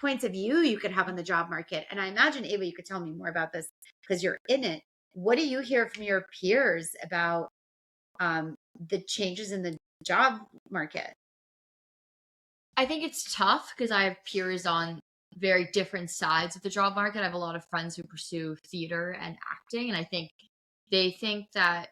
points of view you could have on the job market. And I imagine, Ava, you could tell me more about this because you're in it. What do you hear from your peers about the changes in the job market? I think it's tough because I have peers on very different sides of the job market. I have a lot of friends who pursue theater and acting, and I think they think that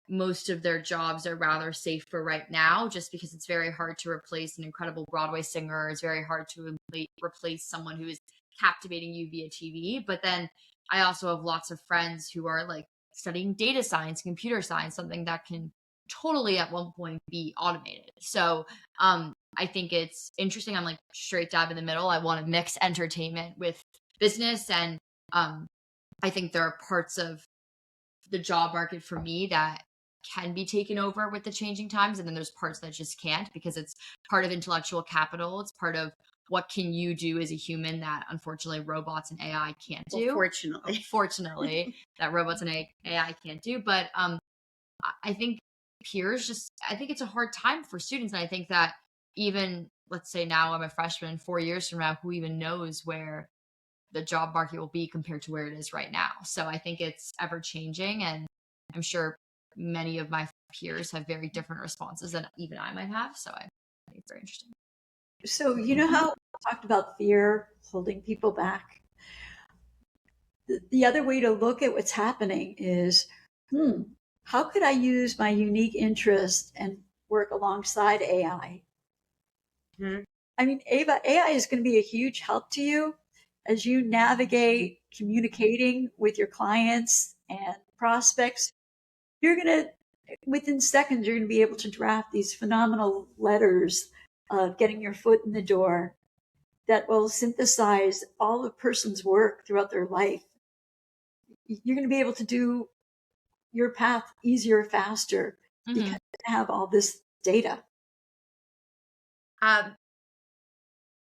most of their jobs are rather safe for right now just because it's very hard to replace an incredible Broadway singer. It's very hard to replace someone who is captivating you via TV. But then I also have lots of friends who are like studying data science, computer science, something that can totally at one point be automated. So I think it's interesting. I'm like straight dab in the middle. I want to mix entertainment with business. And I think there are parts of the job market for me that can be taken over with the changing times. And then there's parts that just can't because it's part of intellectual capital. It's part of what can you do as a human that unfortunately robots and AI can't do. Fortunately, that robots and AI can't do. But I think peers I think it's a hard time for students. And I think that even, let's say now I'm a freshman, 4 years from now, who even knows where the job market will be compared to where it is right now. So I think it's ever changing. And I'm sure many of my peers have very different responses than even I might have. So I think it's very interesting. So, you know how we talked about fear holding people back? The other way to look at what's happening is, how could I use my unique interest and work alongside AI? Hmm. I mean, Ava, AI is going to be a huge help to you as you navigate communicating with your clients and prospects. You're going to, within seconds, you're going to be able to draft these phenomenal letters of getting your foot in the door that will synthesize all a person's work throughout their life. You're going to be able to do your path easier, faster, because you have all this data.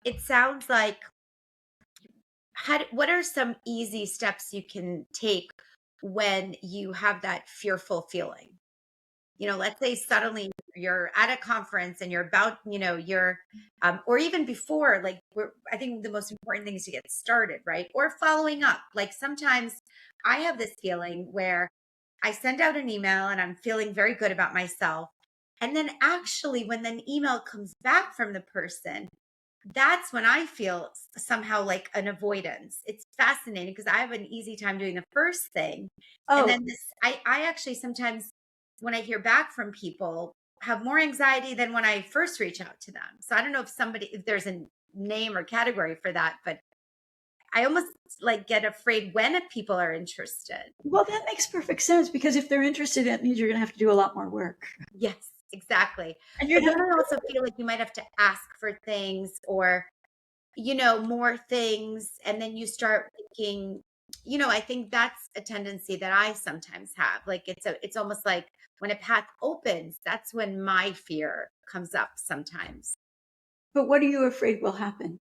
It sounds like, what are some easy steps you can take when you have that fearful feeling? Let's say suddenly you're at a conference and you're about, you're, or even before, like, I think the most important thing is to get started, right? Or following up. Like, sometimes I have this feeling where I send out an email and I'm feeling very good about myself. And then actually, when the email comes back from the person, that's when I feel somehow like an avoidance. It's fascinating because I have an easy time doing the first thing. And then I actually sometimes, when I hear back from people, have more anxiety than when I first reach out to them. So I don't know if there's a name or category for that, but I almost like get afraid when people are interested. Well, that makes perfect sense, because if they're interested, it means you're going to have to do a lot more work. Yes, exactly. And But then I also feel like you might have to ask for things or, more things. And then you start thinking, I think that's a tendency that I sometimes have. Like, it's almost like when a path opens, that's when my fear comes up sometimes. But what are you afraid will happen?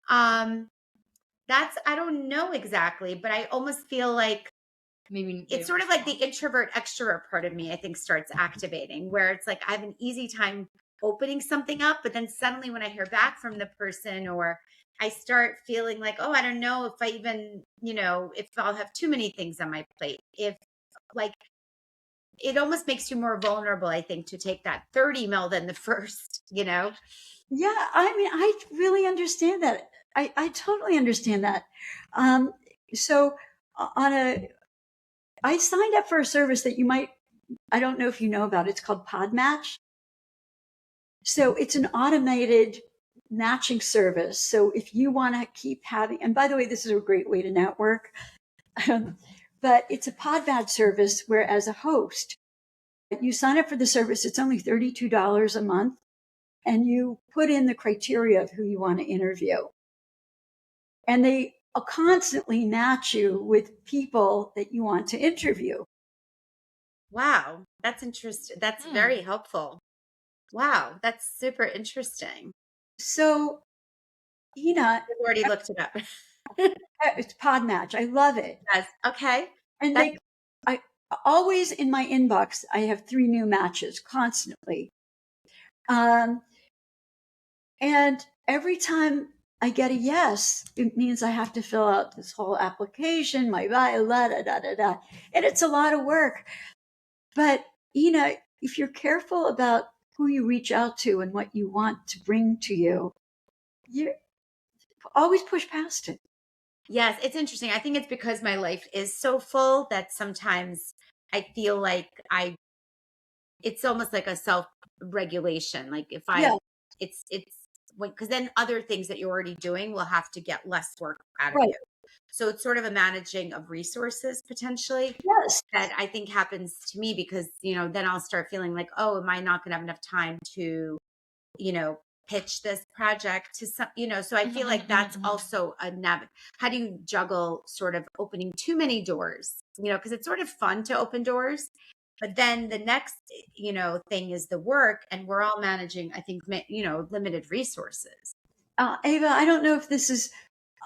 I don't know exactly, but I almost feel like Maybe it's sort of like the introvert extrovert part of me, I think, starts activating, where it's like I have an easy time opening something up, but then suddenly when I hear back from the person, or I start feeling like, oh, I don't know if I even, if I'll have too many things on my plate. If, like, it almost makes you more vulnerable, I think, to take that third email than the first, Yeah, I mean, I really understand that. I totally understand that. So I signed up for a service that I don't know if you know about. It's called Podmatch. So it's an automated matching service. So if you want to keep having, and by the way, this is a great way to network, but it's a Podmatch service where, as a host, you sign up for the service. It's only $32 a month, and you put in the criteria of who you want to interview. And they constantly match you with people that you want to interview. Wow, that's interesting. That's very helpful. Wow, that's super interesting. So, I've already looked it up. it's Podmatch. I love it. Yes. Okay. And I always, in my inbox, I have 3 new matches constantly. And every time I get a yes, it means I have to fill out this whole application, my bio, and it's a lot of work. But, if you're careful about who you reach out to and what you want to bring to you, you always push past it. Yes, it's interesting. I think it's because my life is so full that sometimes I feel like it's almost like a self-regulation. Like, if it's because then other things that you're already doing will have to get less work out of Right. you. So it's sort of a managing of resources potentially. Yes. That I think happens to me because, then I'll start feeling like, oh, am I not going to have enough time to, pitch this project to some, so I feel like that's also how do you juggle sort of opening too many doors, because it's sort of fun to open doors, but then the next, thing is the work, and we're all managing, I think, limited resources. Ava, I don't know if this is,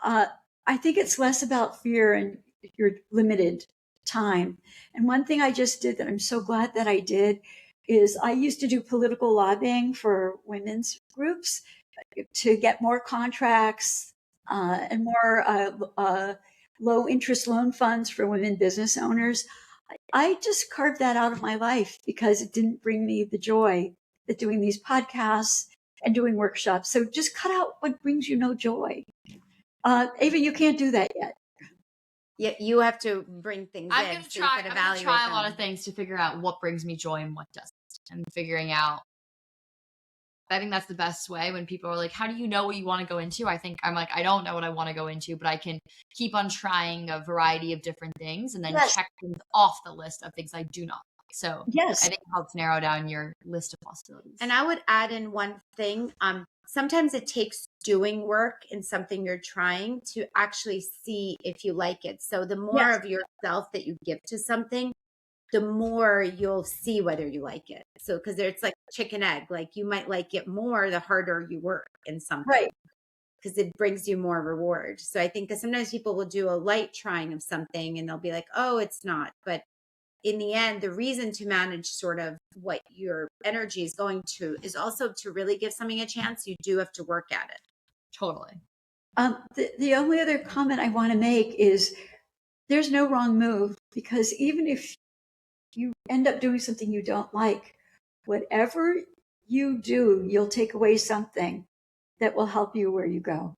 I think it's less about fear and your limited time. And one thing I just did that I'm so glad that I did is I used to do political lobbying for women's groups to get more contracts and more low interest loan funds for women business owners. I just carved that out of my life because it didn't bring me the joy that doing these podcasts and doing workshops. So just cut out what brings you no joy. Ava, you can't do that yet. Yeah, you have to bring things I'm in gonna so try. you can I'm gonna evaluate try a lot them. of things to figure out what brings me joy and what doesn't, and figuring out. I think that's the best way when people are like, "How do you know what you want to go into?" I'm like, I don't know what I want to go into, but I can keep on trying a variety of different things and then Yes. check things off the list of things I do not like. So Yes. I think it helps narrow down your list of possibilities. And I would add in one thing. Sometimes it takes doing work in something you're trying to actually see if you like it. So the more Yes. of yourself that you give to something, the more you'll see whether you like it. So, because it's like chicken egg, like you might like it more the harder you work in something. Right. Because it brings you more reward. So I think that sometimes people will do a light trying of something and they'll be like, oh, it's not. But in the end, the reason to manage sort of what your energy is going to is also to really give something a chance. You do have to work at it. Totally. The only other comment I want to make is there's no wrong move, because even if you end up doing something you don't like, whatever you do, you'll take away something that will help you where you go.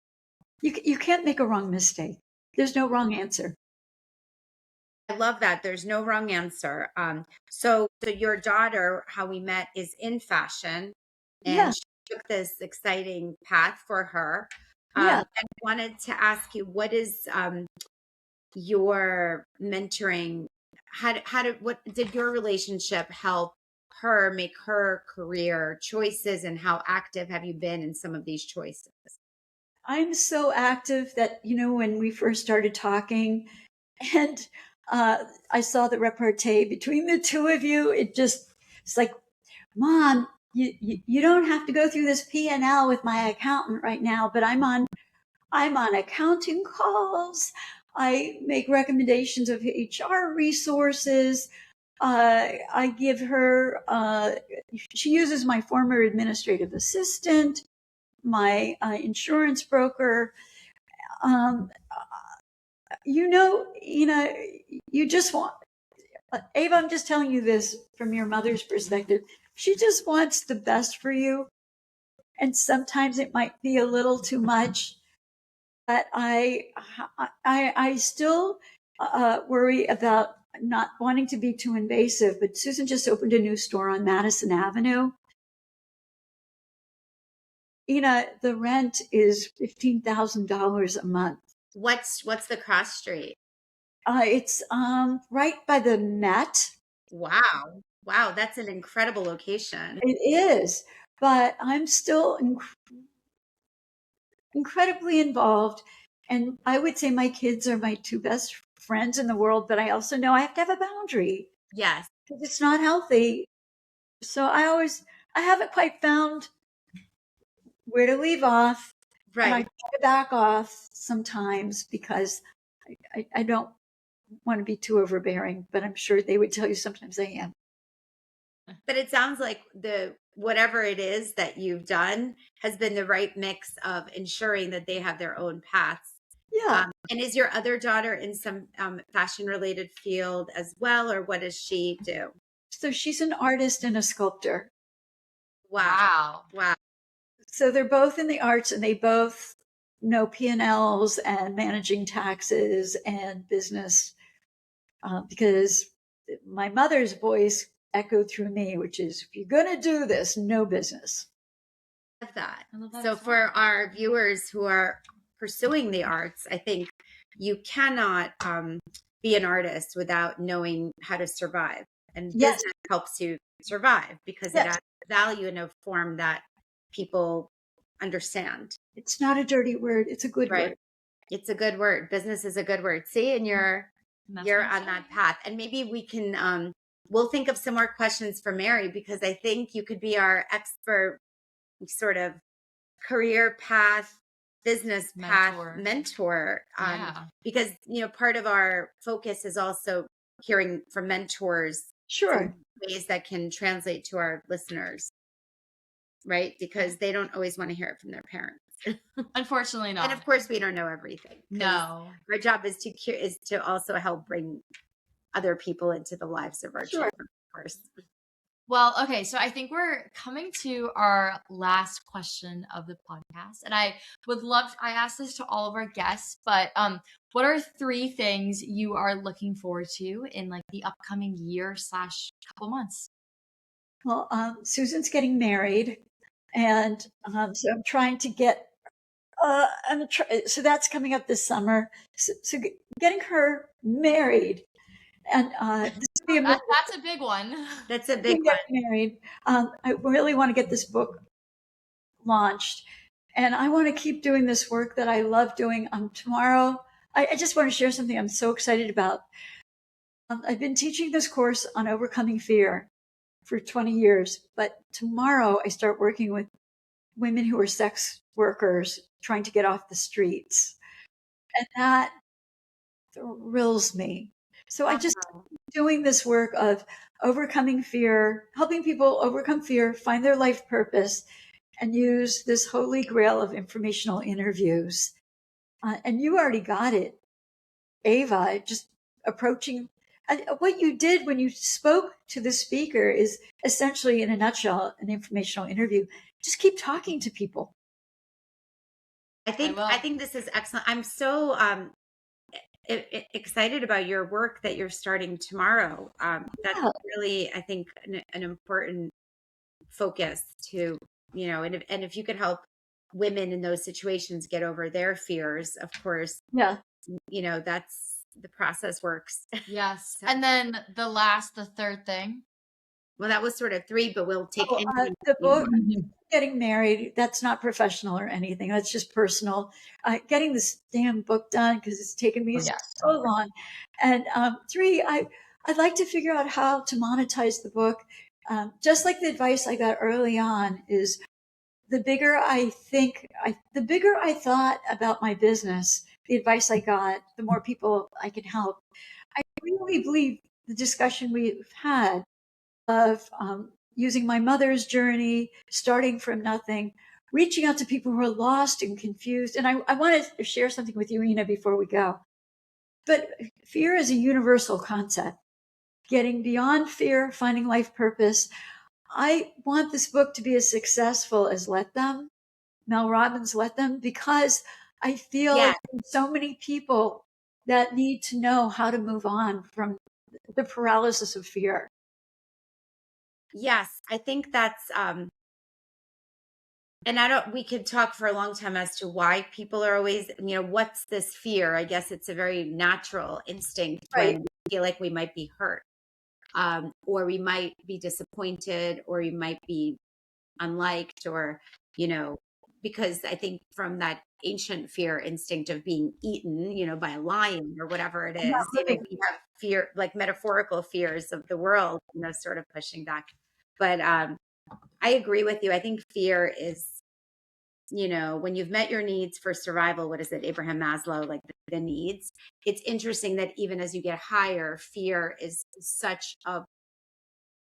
You can't make a wrong mistake. There's no wrong answer. I love that. There's no wrong answer. So your daughter, how we met, is in fashion, and Yeah. she took this exciting path for her. Yeah. I wanted to ask you, what is your mentoring? What did your relationship help her make her career choices, and how active have you been in some of these choices? I'm so active that, when we first started talking and I saw the repartee between the two of you, it's like, Mom, you don't have to go through this P&L with my accountant right now, but I'm on accounting calls. I make recommendations of HR resources. I give her, she uses my former administrative assistant, my insurance broker. Um, you just want, Ava, I'm just telling you this from your mother's perspective. She just wants the best for you. And sometimes it might be a little too much. But I still worry about not wanting to be too invasive. But Susan just opened a new store on Madison Avenue. The rent is $15,000 a month. What's the cross street? It's right by the Met. Wow, that's an incredible location. It is, but I'm still incredibly involved. And I would say my kids are my two best friends in the world, but I also know I have to have a boundary. Yes. Because it's not healthy. So I haven't quite found where to leave off. Right. And I try to back off sometimes because I don't want to be too overbearing, but I'm sure they would tell you sometimes I am. But it sounds like whatever it is that you've done has been the right mix of ensuring that they have their own paths. Yeah. And is your other daughter in some fashion related field as well, or what does she do? So she's an artist and a sculptor. Wow. So they're both in the arts and they both know P&Ls and managing taxes and business, because my mother's voice echoed through me, which is, if you're going to do this, no business. I love that. So for our viewers who are pursuing the arts, I think you cannot be an artist without knowing how to survive. And business helps you survive because it adds value in a form that people understand. It's not a dirty word. It's a good word. It's a good word. Business is a good word. See, and you're on that path. And maybe we can we'll think of some more questions for Mary, because I think you could be our expert sort of career path, business path mentor. Because part of our focus is also hearing from mentors. Sure. Ways that can translate to our listeners, right? Because they don't always want to hear it from their parents. Unfortunately not. And of course we don't know everything. No. Our job is to also help bring other people into the lives of our Sure. children, of course. Well, okay, so I think we're coming to our last question of the podcast, and I asked this to all of our guests, but what are 3 things you are looking forward to in like the upcoming year / couple months? Well, Susan's getting married, and so I'm trying to get. So that's coming up this summer. So getting her married, and this will be That's a big one. That's a big one. married. I really want to get this book launched, and I want to keep doing this work that I love doing. Tomorrow, I just want to share something I'm so excited about. I've been teaching this course on overcoming fear for 20 years, but tomorrow I start working with women who are sex workers trying to get off the streets. And that thrills me. So I just doing this work of overcoming fear, helping people overcome fear, find their life purpose, and use this holy grail of informational interviews. And you already got it, Ava, just approaching. What you did when you spoke to the speaker is essentially, in a nutshell, an informational interview. Just keep talking to people. I think this is excellent. I'm so excited about your work that you're starting tomorrow. That's really, I think, an important focus to, and if you could help women in those situations get over their fears, of course, that's the process works. Yes. And then the 3rd thing. Well, that was sort of 3, but we'll take the book. Getting married, that's not professional or anything. That's just personal. Getting this damn book done because it's taken me so long. And 3, I'd like to figure out how to monetize the book. Just like the advice I got early on is the bigger I thought about my business, the advice I got, the more people I can help. I really believe the discussion we've had of using my mother's journey, starting from nothing, reaching out to people who are lost and confused. And I want to share something with you, Ina, before we go. But fear is a universal concept. Getting beyond fear, finding life purpose. I want this book to be as successful as Let Them, Mel Robbins' Let Them, because I feel like there's so many people that need to know how to move on from the paralysis of fear. Yes, I think that's and we could talk for a long time as to why people are always, what's this fear? I guess it's a very natural instinct when we feel like we might be hurt, or we might be disappointed, or you might be unliked, or, because I think from that ancient fear instinct of being eaten, by a lion or whatever it is, we have fear, like metaphorical fears of the world, sort of pushing back. But I agree with you. I think fear is, when you've met your needs for survival, what is it, Abraham Maslow, like the needs, it's interesting that even as you get higher, fear is such a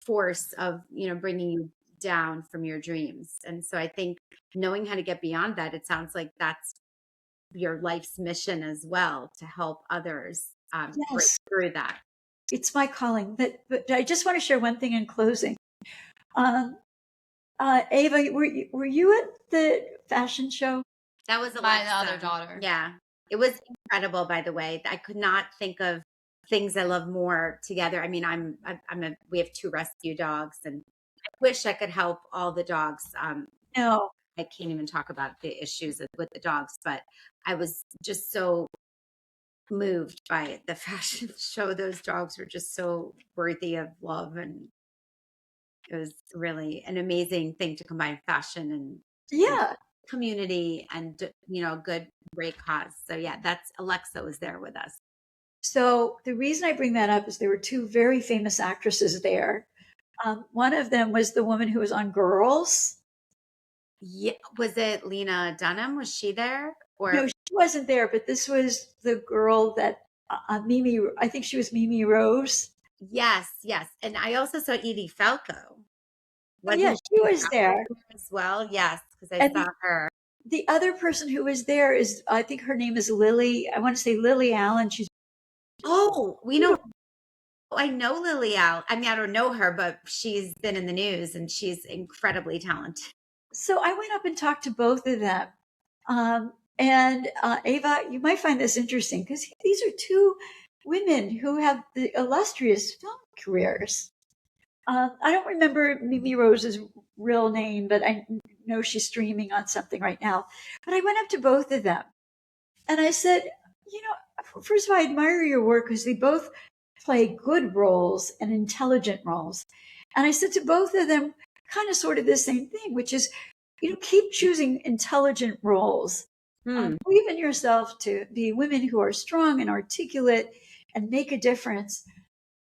force of, bringing you down from your dreams. And so I think knowing how to get beyond that, it sounds like that's your life's mission as well, to help others break through that. It's my calling. But I just want to share one thing in closing. Ava, were you at the fashion show? That was my other daughter. Yeah, it was incredible. By the way, I could not think of things I love more together. I mean, we have 2 rescue dogs, and I wish I could help all the dogs. No, I can't even talk about the issues with the dogs, but I was just so moved by the fashion show. Those dogs were just so worthy of love, and it was really an amazing thing to combine fashion and community and, good, great cause. So that's Alexa was there with us. So the reason I bring that up is there were 2 very famous actresses there. One of them was the woman who was on Girls. Yeah, was it Lena Dunham? Was she there? Or no, she wasn't there. But this was the girl that Mimi. I think she was Mimi Rose. Yes, and I also saw Edie Falco. She was there as well. Yes, because I saw her. The other person who was there is, I think her name is Lily. I want to say Lily Allen. We know I know Lily Al. I mean, I don't know her, but she's been in the news and she's incredibly talented. So I went up and talked to both of them. And Ava, you might find this interesting because these are two women who have the illustrious film careers. I don't remember Mimi Rose's real name, but I know she's streaming on something right now. But I went up to both of them and I said, first of all, I admire your work because they both play good roles and intelligent roles. And I said to both of them, kind of sort of the same thing, which is, keep choosing intelligent roles. Believe in yourself to be women who are strong and articulate and make a difference.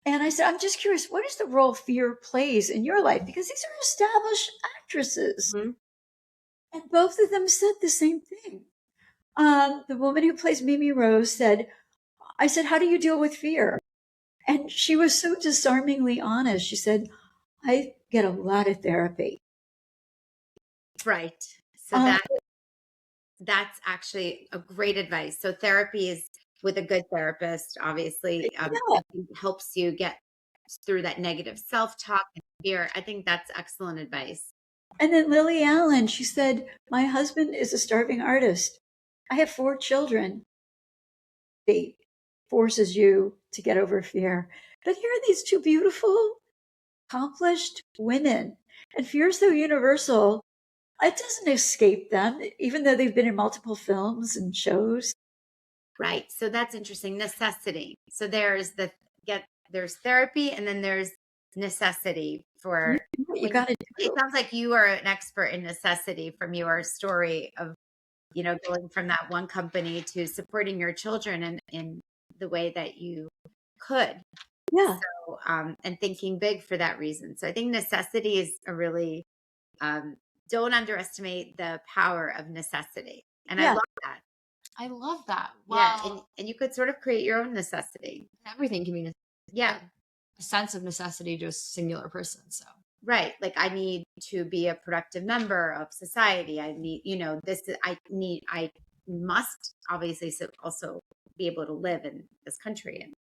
And I said, I'm just curious, what is the role fear plays in your life? Because these are established actresses. Mm-hmm. And both of them said the same thing. The woman who plays Mimi Rose said, I said, how do you deal with fear? And she was so disarmingly honest. She said, I get a lot of therapy. Right. So that's actually a great advice. So therapy is with a good therapist, obviously, helps you get through that negative self-talk and fear. I think that's excellent advice. And then Lily Allen, she said, my husband is a starving artist. I have 4 children. It forces you to get over fear. But here are these 2 beautiful, accomplished women. And fear is so universal, it doesn't escape them, even though they've been in multiple films and shows. Right. So that's interesting. Necessity. So there's there's therapy and then there's necessity for what you got to do. It sounds like you are an expert in necessity from your story of, going from that one company to supporting your children in the way that you could. Yeah. So, and thinking big for that reason. So I think necessity is a really, don't underestimate the power of necessity. And I love that. I love that. Wow. Yeah. And you could sort of create your own necessity. Everything can be necessity. Yeah. A sense of necessity to a singular person. So. Right. Like I need to be a productive member of society. I need, I must obviously also be able to live in this country and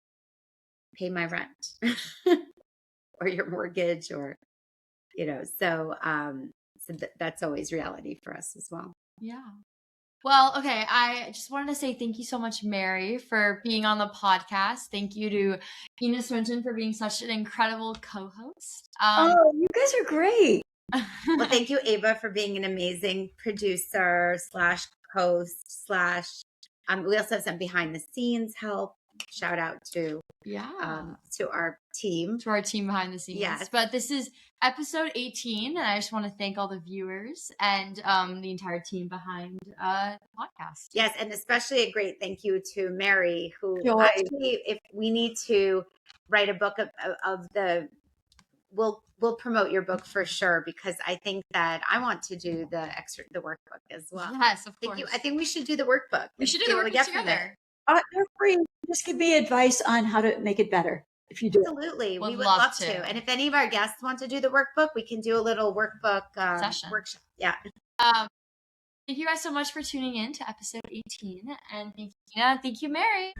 pay my rent or your mortgage or, so that's always reality for us as well. Yeah. Well, okay. I just wanted to say thank you so much, Mary, for being on the podcast. Thank you to Ina Swinton for being such an incredible co-host. You guys are great. Well, thank you, Ava, for being an amazing producer / host / we also have some behind the scenes help. Shout out to our team. To our team behind the scenes. Yes. But this is episode 18, and I just want to thank all the viewers and the entire team behind the podcast. Yes, and especially a great thank you to Mary, who actually, if we need to write a book of the, we'll promote your book for sure, because I think that I want to do the workbook as well. Yes, of course. I think we should do the workbook. We should do the workbook together. They're free. Just give me advice on how to make it better. If you do. Absolutely. We would love to. And if any of our guests want to do the workbook, we can do a little workbook session. Workshop. Yeah. Thank you guys so much for tuning in to episode 18. And thank you, Tina. Thank you, Mary.